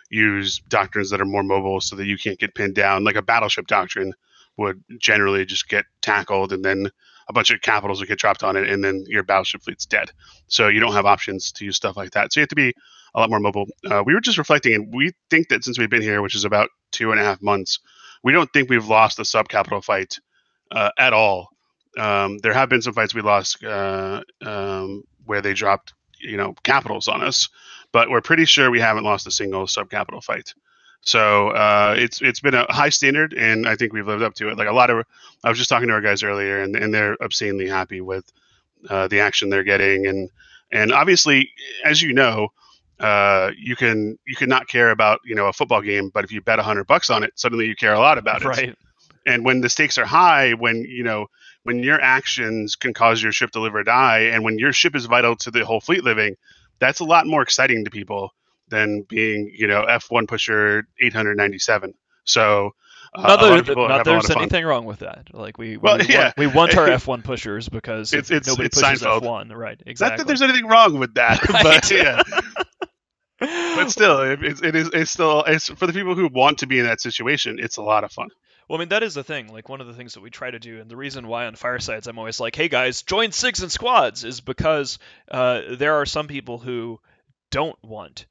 use doctrines that are more mobile so that you can't get pinned down. Like a battleship doctrine would generally just get tackled, and then a bunch of capitals would get dropped on it, and then your battleship fleet's dead. So you don't have options to use stuff like that. So you have to be a lot more mobile. We were just reflecting, and we think that since we've been here, which is about 2.5 months, we don't think we've lost a sub-capital fight at all. There have been some fights we lost where they dropped, capitals on us, but we're pretty sure we haven't lost a single sub-capital fight. So it's been a high standard, and I think we've lived up to it. Like I was just talking to our guys earlier, and they're obscenely happy with the action they're getting, and obviously, as you know, you can not care about a football game, but if you bet $100 on it, suddenly you care a lot about it. Right. And when the stakes are high, when your actions can cause your ship to live or die, and when your ship is vital to the whole fleet living, that's a lot more exciting to people than being, F1 pusher 897. So not that there's anything wrong with that. Like we want our F1 pushers because nobody pushes Seinfeld. F1, right? Exactly. Not that there's anything wrong with that, right. But yeah. But still, it's for the people who want to be in that situation. It's a lot of fun. Well, I mean, that is the thing. Like, one of the things that we try to do, and the reason why on Firesides I'm always like, hey guys, join SIGs and squads, is because there are some people who don't want.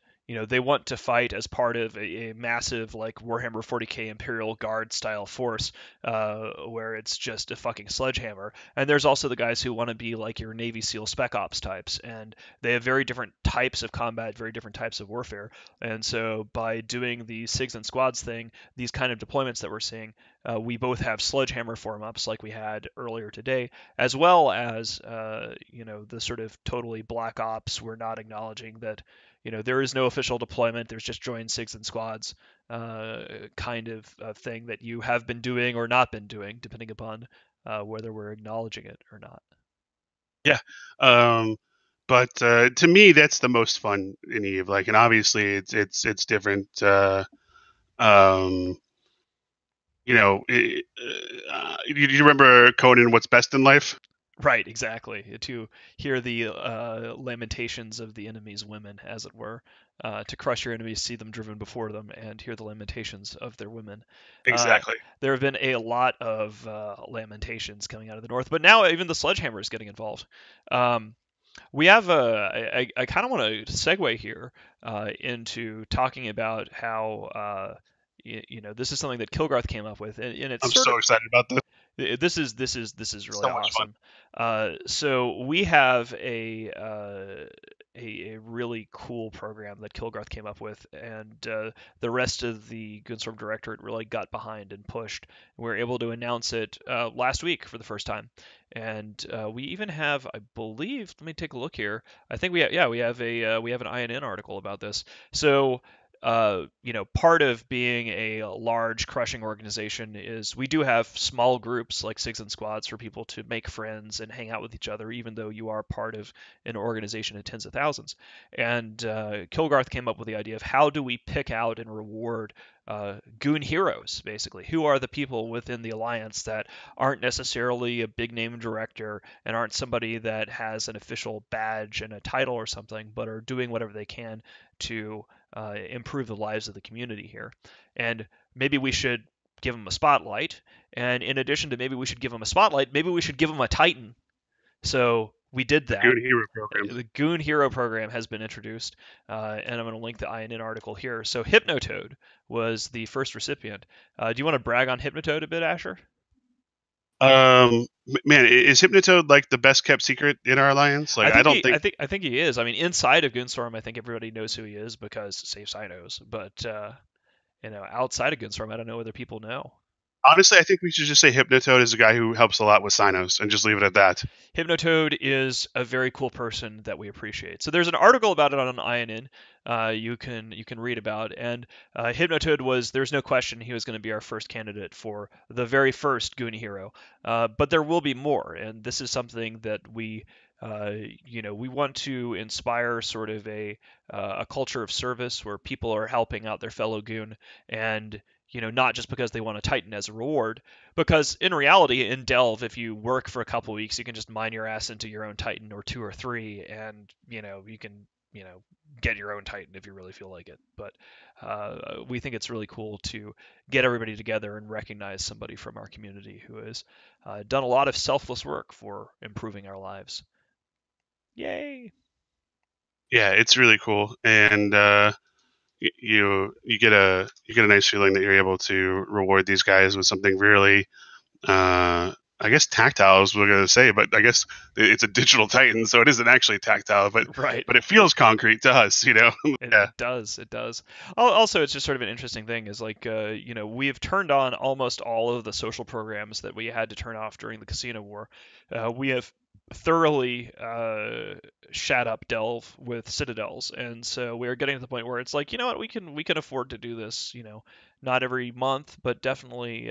They want to fight as part of a massive, like, Warhammer 40k Imperial Guard style force, where it's just a fucking sledgehammer. And there's also the guys who want to be like your Navy SEAL Spec Ops types, and they have very different types of combat, very different types of warfare. And so by doing the SIGs and squads thing, these kind of deployments that we're seeing, we both have sledgehammer form-ups like we had earlier today, as well as, the sort of totally black ops. We're not acknowledging that there is no official deployment. There's just join SIGs and squads kind of thing that you have been doing or not been doing, depending upon whether we're acknowledging it or not. Yeah. But to me, that's the most fun in Eve. Like, and obviously it's different. You remember Conan, What's Best in Life? Right, exactly. To hear the lamentations of the enemy's women, as it were, to crush your enemies, see them driven before them, and hear the lamentations of their women. Exactly. There have been a lot of lamentations coming out of the north, but now even the sledgehammer is getting involved. We have I kind of want to segue here into talking about how this is something that Kilgarth came up with, and it's I'm so excited about this. This is really so awesome. So we have a really cool program that Kilgarth came up with, and the rest of the Goonstorm Directorate really got behind and pushed. We were able to announce it last week for the first time, and we even have, I believe, let me take a look here. I think we have an INN article about this. So. Part of being a large crushing organization is we do have small groups like SIGs and squads for people to make friends and hang out with each other, even though you are part of an organization of tens of thousands. And Kilgarth came up with the idea of how do we pick out and reward Goon heroes, basically. Who are the people within the Alliance that aren't necessarily a big name director and aren't somebody that has an official badge and a title or something, but are doing whatever they can to improve the lives of the community here. And maybe we should give them a spotlight. And in addition to maybe we should give them a spotlight, maybe we should give them a Titan. So we did that. The Goon Hero Program. The Goon Hero Program has been introduced, and I'm going to link the INN article here. So Hypnotoad was the first recipient. Do you want to brag on Hypnotoad a bit, Asher? Man, is Hypnotoad like the best kept secret in our alliance? Like, I don't think. I think he is. I mean, inside of Goonstorm, I think everybody knows who he is because Safe Side knows. But outside of Goonstorm, I don't know whether people know. Honestly, I think we should just say Hypnotoad is a guy who helps a lot with Cynos and just leave it at that. Hypnotoad is a very cool person that we appreciate. So there's an article about it on INN. You can read about, and Hypnotoad was, there's no question he was going to be our first candidate for the very first Goon hero. But there will be more, and this is something that we we want to inspire sort of a culture of service where people are helping out their fellow Goon, and not just because they want a Titan as a reward, because in reality, in Delve, if you work for a couple weeks, you can just mine your ass into your own Titan or two or three, and you can get your own Titan if you really feel like it. But we think it's really cool to get everybody together and recognize somebody from our community who has done a lot of selfless work for improving our lives. Yay! Yeah, it's really cool, and you get a nice feeling that you're able to reward these guys with something really, I guess tactile is what we're gonna say, but I guess it's a digital Titan, so it isn't actually tactile, but Right. But it feels concrete to us, It does. It does. Also, it's just sort of an interesting thing is like, we've turned on almost all of the social programs that we had to turn off during the Casino War. We have thoroughly shat up Delve with citadels, and so we're getting to the point where it's like, you know what, we can afford to do this, not every month, but definitely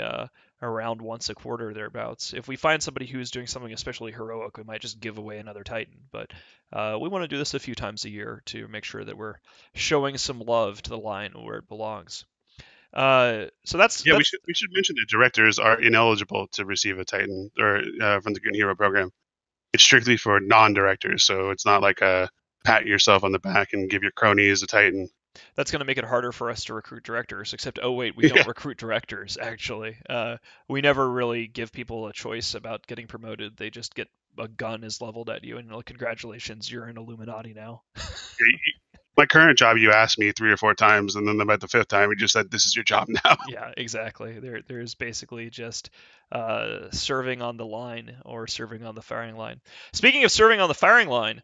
around once a quarter thereabouts. If we find somebody who's doing something especially heroic, we might just give away another Titan, but we want to do this a few times a year to make sure that we're showing some love to the line where it belongs. So that's we should mention that directors are ineligible to receive a Titan or from the Goon Hero program. It's strictly for non-directors, so it's not like a pat yourself on the back and give your cronies a Titan. That's going to make it harder for us to recruit directors, except, oh wait, we don't recruit directors, actually. We never really give people a choice about getting promoted. They just get a gun is leveled at you, and congratulations, you're an Illuminati now. My current job, you asked me 3 or 4 times, and then about the 5th time, you just said, "This is your job now." Yeah, exactly. There's basically just serving on the line or serving on the firing line. Speaking of serving on the firing line,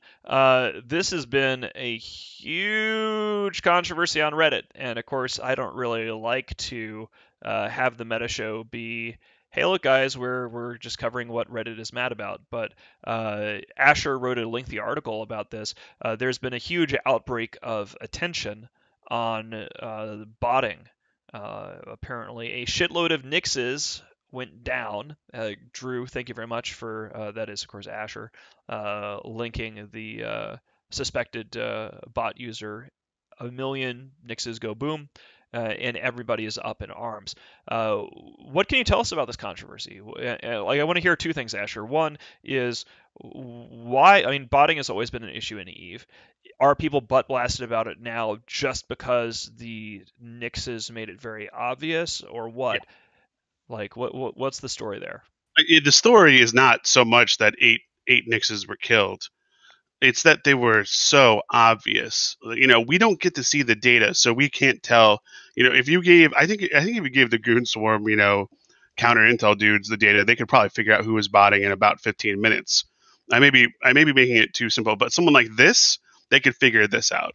this has been a huge controversy on Reddit, and of course, I don't really like to have the meta show be, hey, look, guys, we're just covering what Reddit is mad about. But Asher wrote a lengthy article about this. There's been a huge outbreak of attention on botting. Apparently, a shitload of nixes went down. Drew, thank you very much for that. Is of course Asher linking the suspected bot user. A million nixes go boom. And everybody is up in arms. What can you tell us about this controversy? I want to hear 2 things, Asher. One is why. I mean, botting has always been an issue in EVE. Are people butt blasted about it now just because the nixes made it very obvious, or what? Yeah. Like, what's the story there? The story is not so much that eight nixes were killed. It's that they were so obvious. We don't get to see the data, so we can't tell. If you gave, I think if you gave the Goon Swarm, counter intel dudes the data, they could probably figure out who was botting in about 15 minutes. I may be making it too simple, but someone like this, they could figure this out.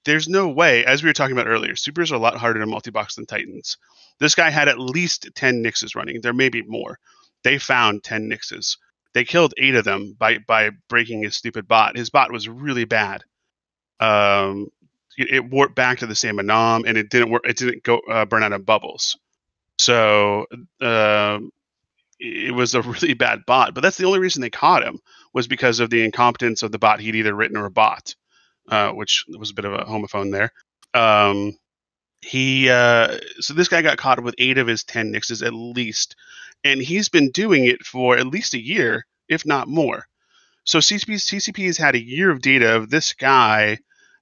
There's no way, as we were talking about earlier, supers are a lot harder to multi-box than Titans. This guy had at least 10 nixes running. There may be more. They found 10 nixes. They killed 8 of them by breaking his stupid bot. His bot was really bad. It warped back to the same anom, and it didn't work. It didn't go burn out of bubbles. So it was a really bad bot. But that's the only reason they caught him, was because of the incompetence of the bot he'd either written or bought, which was a bit of a homophone there. So this guy got caught with 8 of his 10 nixes at least, and he's been doing it for at least a year, if not more. So CCP has had a year of data of this guy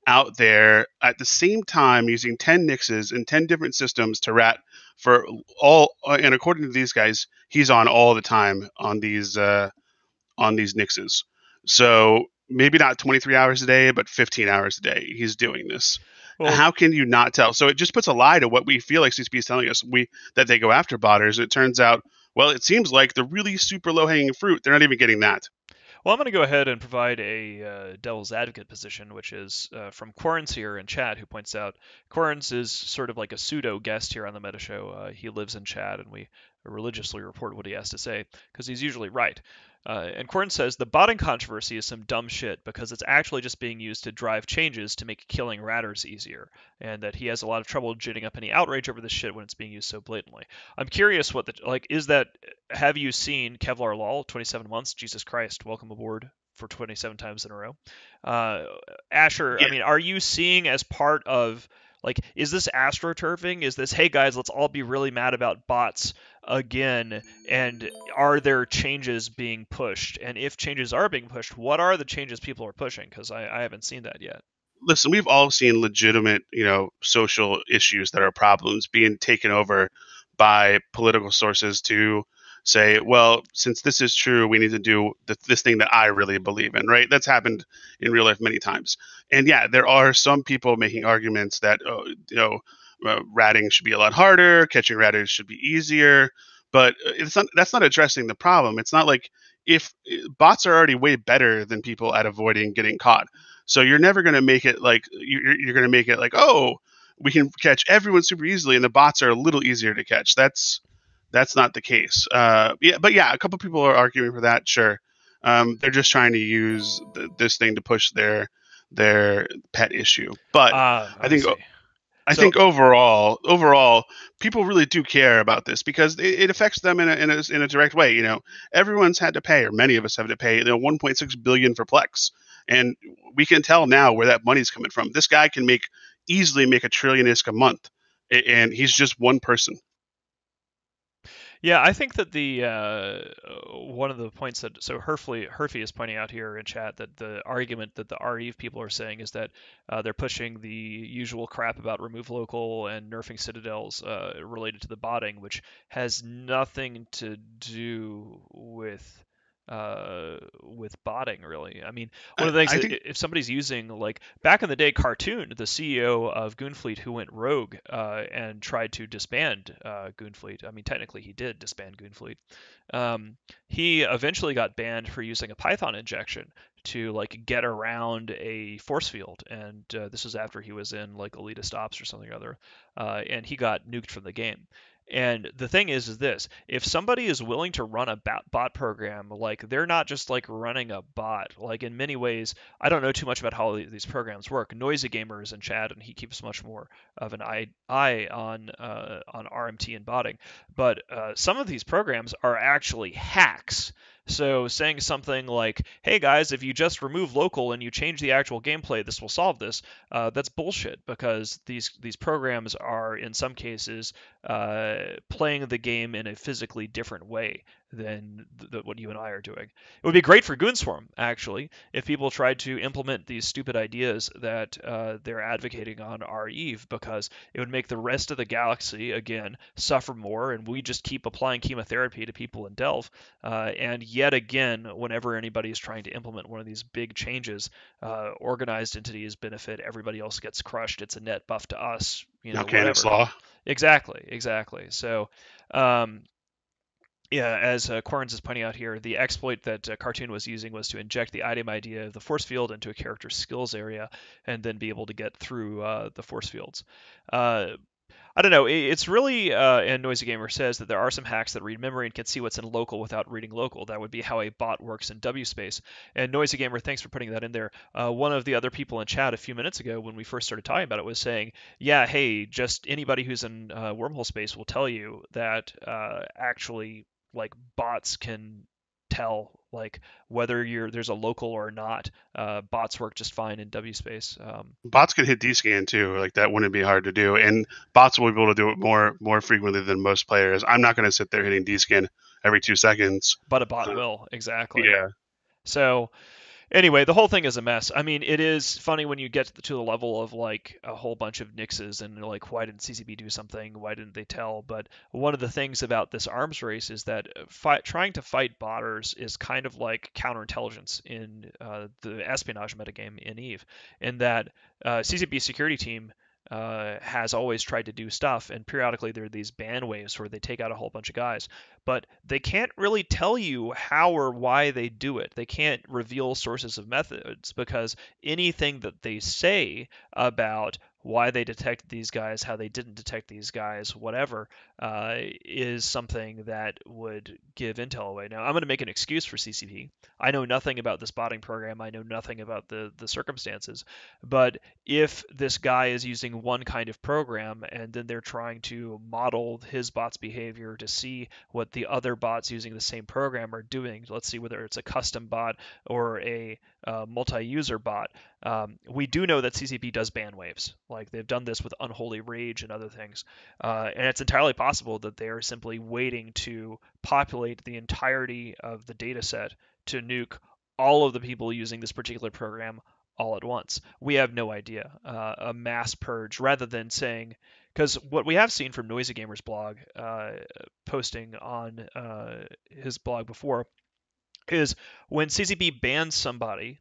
out there at the same time using 10 nixes in 10 different systems to rat for all. And according to these guys, he's on all the time on these nixes. So maybe not 23 hours a day, but 15 hours a day he's doing this. Well, how can you not tell? So it just puts a lie to what we feel like CCP is telling us, that they go after botters. It turns out Well, it seems like the really super low hanging fruit, they're not even getting that. Well, I'm going to go ahead and provide a devil's advocate position, which is from Quarrens here in chat, who points out Quarrens is sort of like a pseudo guest here on the Meta Show. He lives in chat, and we religiously report what he has to say because he's usually right. And Quarrens says the botting controversy is some dumb shit because it's actually just being used to drive changes to make killing ratters easier, and that he has a lot of trouble ginning up any outrage over this shit when it's being used so blatantly. I'm curious what the like is that. Have you seen Kevlar Lol 27 months? Jesus Christ, welcome aboard for 27 times in a row. Asher, I Yeah. mean, are you seeing as part of like, is this astroturfing? Is this, hey guys, let's all be really mad about bots again? And are there changes being pushed? And if changes are being pushed, what are the changes people are pushing? Because I haven't seen that yet. Listen, we've all seen legitimate, social issues that are problems being taken over by political sources to say, well, since this is true, we need to do this thing that I really believe in, right? That's happened in real life many times. And yeah, there are some people making arguments that, ratting should be a lot harder, catching ratters should be easier, but that's not addressing the problem. It's not like if bots are already way better than people at avoiding getting caught. So you're never going to make it like you're going to make it like, oh, we can catch everyone super easily, and the bots are a little easier to catch. That's not the case. But yeah, a couple people are arguing for that. Sure, they're just trying to use this thing to push their pet issue. But I think see. I think overall, people really do care about this because it affects them in a direct way. Everyone's had to pay, or many of us have to pay, 1.6 billion for Plex, and we can tell now where that money's coming from. This guy can easily make $1 trillion a month, and he's just one person. Yeah, I think that the one of the points that so Herfy is pointing out here in chat that the argument that the REve people are saying is that they're pushing the usual crap about remove local and nerfing citadels related to the botting, which has nothing to do with botting really. I mean, one of the things I think if somebody's using like back in the day, Cartoon, the CEO of Goonfleet, who went rogue and tried to disband Goonfleet. I mean, technically he did disband Goonfleet. He eventually got banned for using a Python injection to like get around a force field, and this was after he was in like elitist ops or something or other, and he got nuked from the game. And the thing is this: if somebody is willing to run a bot program, like they're not just like running a bot. Like in many ways, I don't know too much about how these programs work. Noisy Gamer is in chat, and he keeps much more of an eye on RMT and botting. But some of these programs are actually hacks. So saying something like, "Hey guys, if you just remove local and you change the actual gameplay, this will solve this," that's bullshit because these programs are in some cases playing the game in a physically different way than what you and I are doing. It would be great for Goonswarm, actually, if people tried to implement these stupid ideas that they're advocating on our Eve, because it would make the rest of the galaxy, again, suffer more, and we just keep applying chemotherapy to people in Delve. And yet again, whenever anybody is trying to implement one of these big changes, organized entities benefit, everybody else gets crushed. It's a net buff to us, now Canon's whatever. law. Exactly. So, yeah, as Quarrens is pointing out here, the exploit that Cartoon was using was to inject the item ID of the force field into a character's skills area and then be able to get through the force fields. I don't know. It's really, and Noisy Gamer says that there are some hacks that read memory and can see what's in local without reading local. That would be how a bot works in W space. And Noisy Gamer, thanks for putting that in there. One of the other people in chat a few minutes ago when we first started talking about it was saying, yeah, hey, just anybody who's in wormhole space will tell you that actually like bots can tell like whether there's a local or not. Bots work just fine in W space. Bots can hit D-scan too. Like that wouldn't be hard to do, and bots will be able to do it more frequently than most players. I'm not going to sit there hitting D-scan every 2 seconds. But a bot will, exactly. Yeah. So anyway, the whole thing is a mess. I mean, it is funny when you get to the level of like a whole bunch of nixes and like, why didn't CCP do something? Why didn't they tell? But one of the things about this arms race is that trying to fight botters is kind of like counterintelligence in the espionage metagame in Eve, in that CCP security team has always tried to do stuff, and periodically there are these ban waves where they take out a whole bunch of guys, but they can't really tell you how or why they do it. They can't reveal sources of methods because anything that they say about why they detected these guys, how they didn't detect these guys, whatever, is something that would give intel away. Now, I'm going to make an excuse for CCP. I know nothing about this botting program. I know nothing about the circumstances. But if this guy is using one kind of program and then they're trying to model his bot's behavior to see what the other bots using the same program are doing, let's see whether it's a custom bot or a multi-user bot, we do know that CCP does ban waves. Like they've done this with Unholy Rage and other things. And it's entirely possible that they are simply waiting to populate the entirety of the data set to nuke all of the people using this particular program all at once. We have no idea. A mass purge rather than saying, because what we have seen from Noisy Gamer's blog, posting on his blog before, is when CCP bans somebody,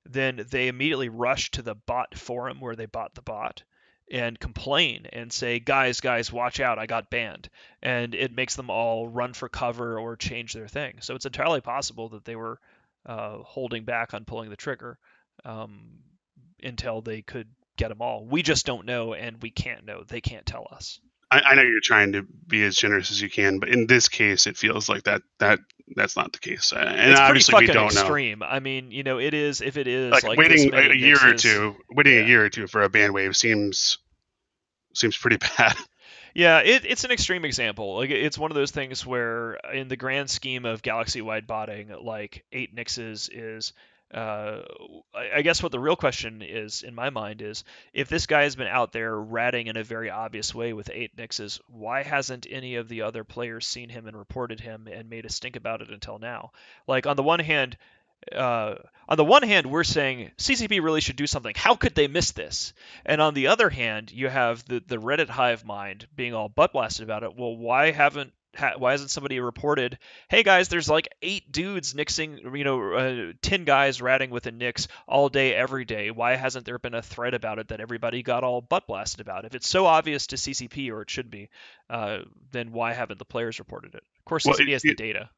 then they immediately rush to the bot forum where they bought the bot and complain and say, guys, watch out, I got banned. And it makes them all run for cover or change their thing. So it's entirely possible that they were holding back on pulling the trigger until they could get them all. We just don't know, and we can't know. They can't tell us. I know you're trying to be as generous as you can, but in this case, it feels like that's not the case. And it's obviously pretty we fucking don't extreme. know. I mean, you know, it is, if it is Like like waiting a year or two for a ban wave seems pretty bad. Yeah, it's an extreme example. Like it's one of those things where, in the grand scheme of galaxy-wide botting, like 8 nixes is. I guess what the real question is, in my mind, is if this guy has been out there ratting in a very obvious way with 8 nixes, why hasn't any of the other players seen him and reported him and made a stink about it until now? Like on the one hand, we're saying CCP really should do something. How could they miss this? And on the other hand, you have the Reddit hive mind being all butt blasted about it. Well, why hasn't somebody reported, hey guys, there's like 8 dudes nixing, 10 guys ratting with a nix all day, every day. Why hasn't there been a thread about it that everybody got all butt blasted about? If it's so obvious to CCP, or it should be, then why haven't the players reported it? Of course, CCP has the data.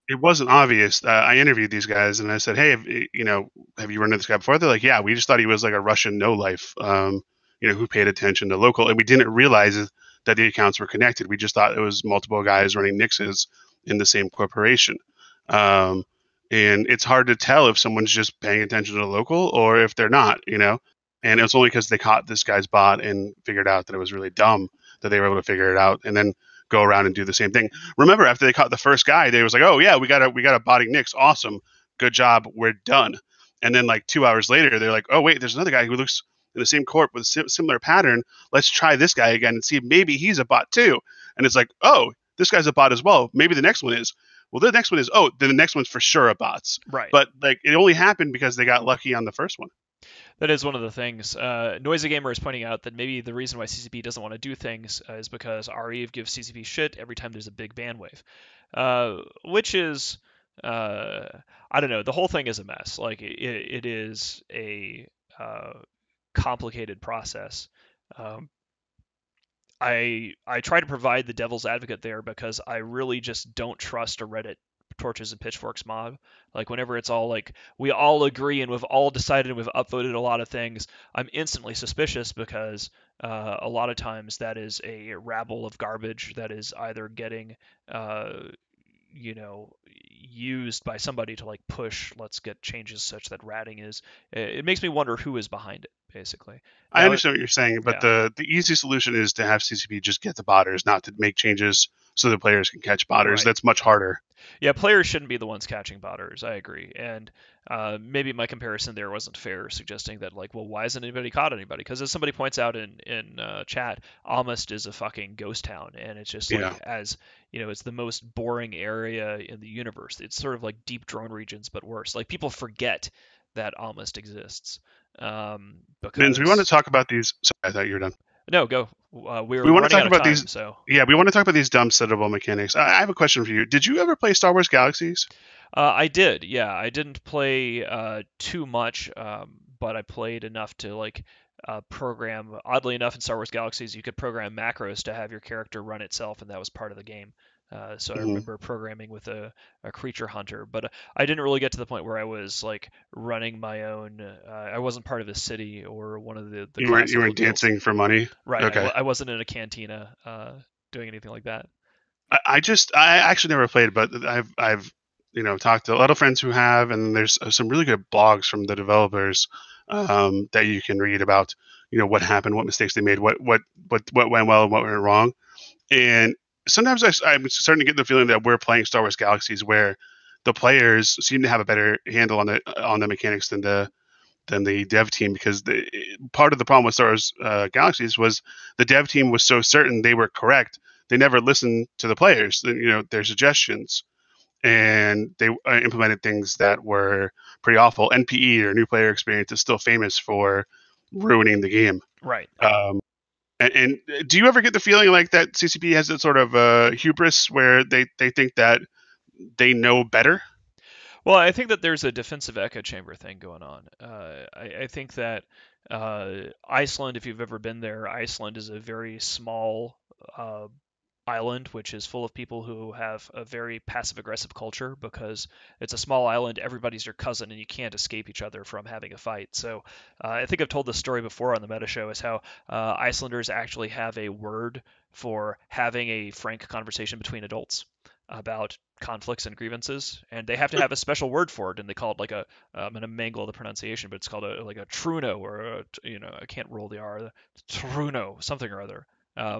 It wasn't obvious. I interviewed these guys and I said, "Hey, have you run into this guy before?" They're like, "Yeah, we just thought he was like a Russian no life, who paid attention to local, and we didn't realize that the accounts were connected. We just thought it was multiple guys running nixes in the same corporation, and it's hard to tell if someone's just paying attention to the local or if they're not, And it was only because they caught this guy's bot and figured out that it was really dumb that they were able to figure it out, and then go around and do the same thing. Remember, after they caught the first guy, they was like, "Oh yeah, we got a botting nix, awesome, good job, we're done." And then like 2 hours later, they're like, "Oh wait, there's another guy who looks in the same corp with a similar pattern. Let's try this guy again and see if maybe he's a bot too." And it's like, "Oh, this guy's a bot as well. Maybe the next one is." Well, the next one is. Oh, then the next one's for sure a bots. Right. But like it only happened because they got lucky on the first one. That is one of the things. Noisy Gamer is pointing out that maybe the reason why CCP doesn't want to do things is because REve gives CCP shit every time there's a big ban wave, which is, I don't know. The whole thing is a mess. Like it is a complicated process. I try to provide the devil's advocate there because I really just don't trust a Reddit torches and pitchforks mob. Like whenever it's all like we all agree and we've all decided and we've upvoted a lot of things, I'm instantly suspicious because a lot of times that is a rabble of garbage that is either getting used by somebody to like push, let's get changes such that ratting is. It makes me wonder who is behind it, basically. I understand what you're saying, but yeah. the easy solution is to have CCP just get the botters, not to make changes so the players can catch botters. Right. That's much harder. Yeah, players shouldn't be the ones catching botters. I agree. And maybe my comparison there wasn't fair, suggesting that like, well, why hasn't anybody caught anybody? Because as somebody points out in chat, Almost is a fucking ghost town, and it's just like as it's the most boring area in the universe. It's sort of like deep drone regions, but worse. Like people forget that Almost exists. Because we want to talk about these. Sorry, I thought you were done. No, go. We want to talk about time, these. So. Yeah, we want to talk about these dumb settable mechanics. I have a question for you. Did you ever play Star Wars Galaxies? I did. Yeah, I didn't play too much, but I played enough to like program. Oddly enough, in Star Wars Galaxies, you could program macros to have your character run itself, and that was part of the game. So I Hmm. remember programming with a creature hunter, but I didn't really get to the point where I was like running my own. I wasn't part of a city or one of the You classical weren't guilds. dancing for money. Right. Okay. I wasn't in a cantina doing anything like that. I actually never played, but I've talked to a lot of friends who have, and there's some really good blogs from the developers that you can read about what happened, what mistakes they made, what went well, and what went wrong. And sometimes I'm starting to get the feeling that we're playing Star Wars Galaxies where the players seem to have a better handle on the mechanics than the dev team, because part of the problem with Star Wars Galaxies was the dev team was so certain they were correct, they never listened to the players, their suggestions, and they implemented things that were pretty awful. NPE, or new player experience, is still famous for ruining the game. Right. And do you ever get the feeling like that CCP has a sort of hubris where they think that they know better? Well, I think that there's a defensive echo chamber thing going on. I think that Iceland, if you've ever been there, Iceland is a very small uh, island, which is full of people who have a very passive aggressive culture because it's a small island. Everybody's your cousin, and you can't escape each other from having a fight. So I think I've told this story before on the Meta Show, is how Icelanders actually have a word for having a frank conversation between adults about conflicts and grievances, and they have to have a special word for it, and they call it like I'm gonna mangle the pronunciation, but it's called like a truno, or I can't roll the R, truno, something or other. Um,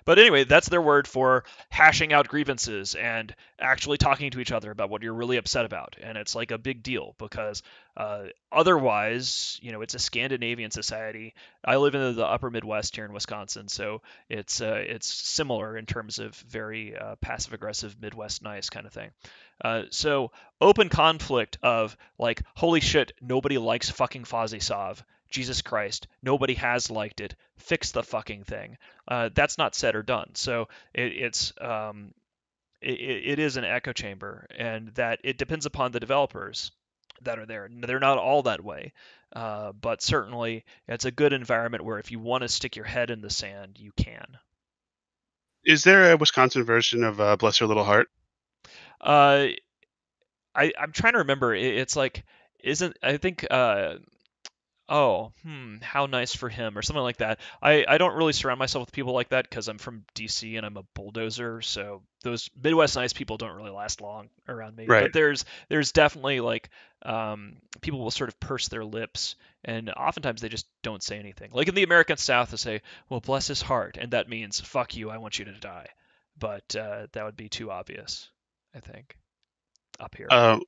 but anyway, that's their word for hashing out grievances and actually talking to each other about what you're really upset about. And it's like a big deal because otherwise, it's a Scandinavian society. I live in the upper Midwest here in Wisconsin, so it's similar in terms of very passive aggressive Midwest nice kind of thing. So open conflict of like, holy shit, nobody likes fucking Fozzie Sov. Jesus Christ, nobody has liked it. Fix the fucking thing. That's not said or done. So it is an echo chamber, and that it depends upon the developers that are there. They're not all that way, but certainly it's a good environment where if you want to stick your head in the sand, you can. Is there a Wisconsin version of Bless Your Little Heart? Uh, I'm trying to remember. It's like, isn't I think oh, how nice for him, or something like that. I don't really surround myself with people like that because I'm from DC and I'm a bulldozer, so those Midwest nice people don't really last long around me. Right. But there's definitely like people will sort of purse their lips, and oftentimes they just don't say anything. Like in the American South, they say, "Well, bless his heart," and that means "fuck you, I want you to die." But that would be too obvious, I think, up here. Um,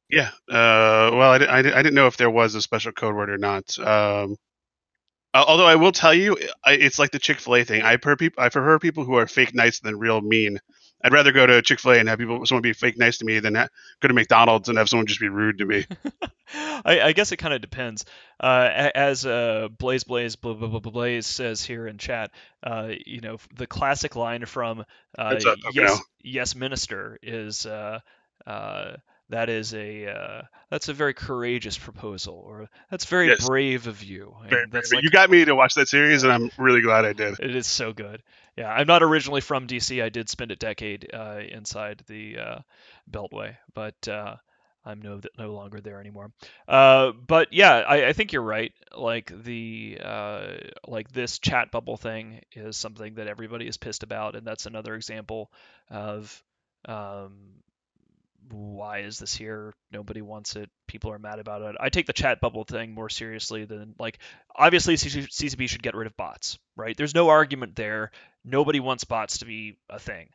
yeah. Well, I didn't know if there was a special code word or not. Although I will tell you, it's like the Chick-fil-A thing. I prefer people who are fake nice than real mean. I'd rather go to Chick-fil-A and have someone be fake nice to me than go to McDonald's and have someone just be rude to me. I guess it kind of depends. As Blaze says here in chat, the classic line from It's a okay now. Yes Minister is uh, that is that's a very courageous proposal, or that's very Yes, brave of you, very and brave. that's But you like, got me to watch that series, and I'm really glad I did. it is so good. Yeah, I'm not originally from DC. I did spend a decade inside the Beltway, but I'm no longer there anymore. But yeah, I think you're right. Like like this chat bubble thing is something that everybody is pissed about, and that's another example of um, why is this here? Nobody wants it. People are mad about it. I take the chat bubble thing more seriously than like, obviously CCP should get rid of bots, right? There's no argument there. Nobody wants bots to be a thing.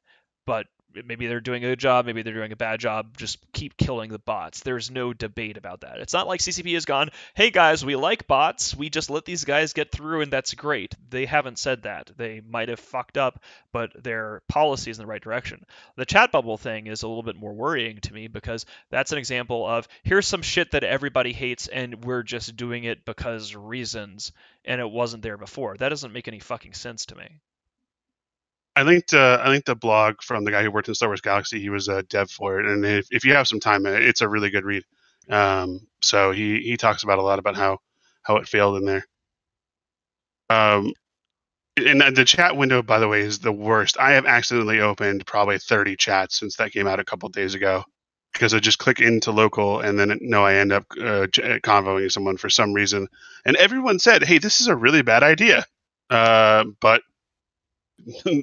But maybe they're doing a good job, maybe they're doing a bad job. Just keep killing the bots. There's no debate about that. It's not like CCP has gone, "Hey guys, we like bots. We just let these guys get through and that's great." They haven't said that. They might have fucked up, but their policy is in the right direction. The chat bubble thing is a little bit more worrying to me because that's an example of, here's some shit that everybody hates and we're just doing it because reasons, and it wasn't there before. That doesn't make any fucking sense to me. I linked the blog from the guy who worked in Star Wars Galaxy. He was a dev for it, and if you have some time, it's a really good read. So he talks about a lot about how it failed in there. Um, and the chat window, by the way, is the worst. I have accidentally opened probably 30 chats since that came out a couple days ago because I just click into local and then I end up convoing someone for some reason. And everyone said, "Hey, this is a really bad idea," but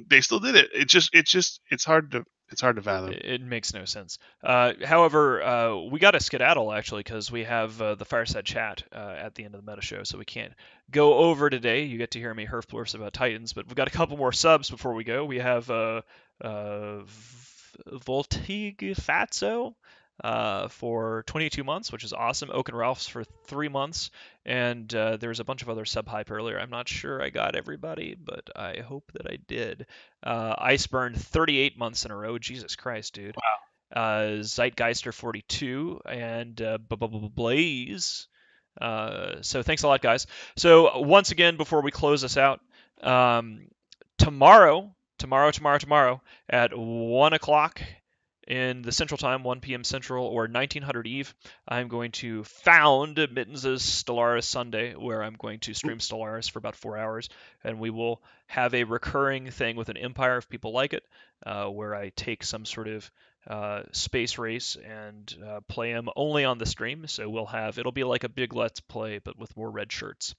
they still did it. It's hard to fathom. It makes no sense. However, we got to skedaddle actually because we have the fireside chat at the end of the meta show, so we can't go over today. You get to hear me herf about Titans, but we've got a couple more subs before we go. We have Voltig Fatso for 22 months, which is awesome. Oak and Ralph's for 3 months, and there's a bunch of other sub hype earlier. I'm not sure I got everybody, but I hope that I did. Iceburn 38 months in a row. Jesus Christ, dude. Wow. Zeitgeister 42 and Blaze. So thanks a lot, guys. So once again, before we close this out, tomorrow at 1 o'clock in the Central Time, 1 p.m. Central, or 1900 Eve, I'm going to found Mittens' Stellaris Sunday, where I'm going to stream Stellaris for about 4 hours, and we will have a recurring thing with an Empire if people like it, where I take some sort of space race and play them only on the stream. So it'll be like a big Let's Play, but with more red shirts.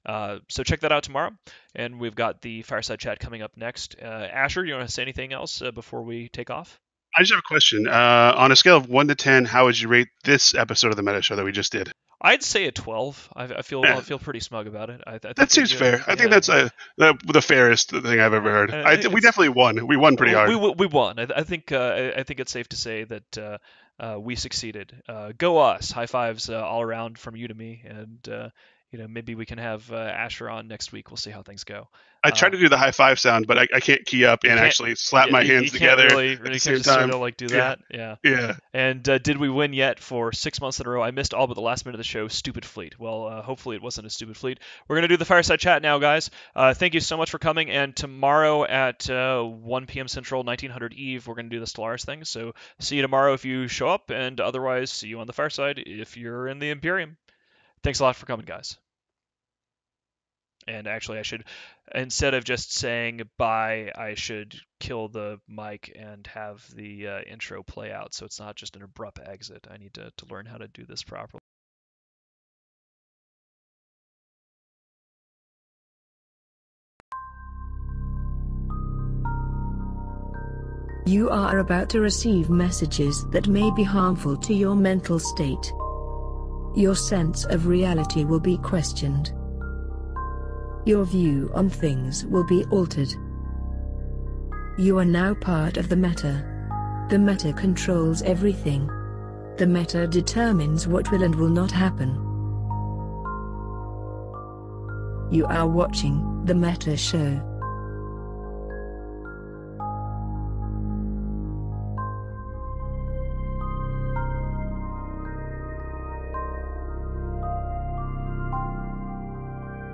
So check that out tomorrow, and we've got the fireside chat coming up next. Asher, you want to say anything else before we take off? I just have a question. On a scale of 1 to 10, how would you rate this episode of the Meta Show that we just did? I'd say a 12. I feel pretty smug about it. I think that seems fair. I think that's the fairest thing I've ever heard. We definitely won. We won pretty hard. We won. I think it's safe to say that we succeeded. Go us! High fives all around from you to me, and maybe we can have Asher on next week. We'll see how things go. I tried to do the high five sound, but I can't key up and actually slap my hands together really at the same time. Sort of do that. Yeah. And did we win yet for 6 months in a row? I missed all but the last minute of the show. Stupid fleet. Well, hopefully it wasn't a stupid fleet. We're gonna do the fireside chat now, guys. Thank you so much for coming. And tomorrow at 1 p.m. Central, 1900 Eve, we're gonna do the Stellaris thing. So see you tomorrow if you show up, and otherwise see you on the fireside if you're in the Imperium. Thanks a lot for coming, guys. And actually, I should, instead of just saying bye, I should kill the mic and have the intro play out so it's not just an abrupt exit. I need to learn how to do this properly. You are about to receive messages that may be harmful to your mental state. Your sense of reality will be questioned. Your view on things will be altered. You are now part of the meta. The meta controls everything. The meta determines what will and will not happen. You are watching the Meta Show.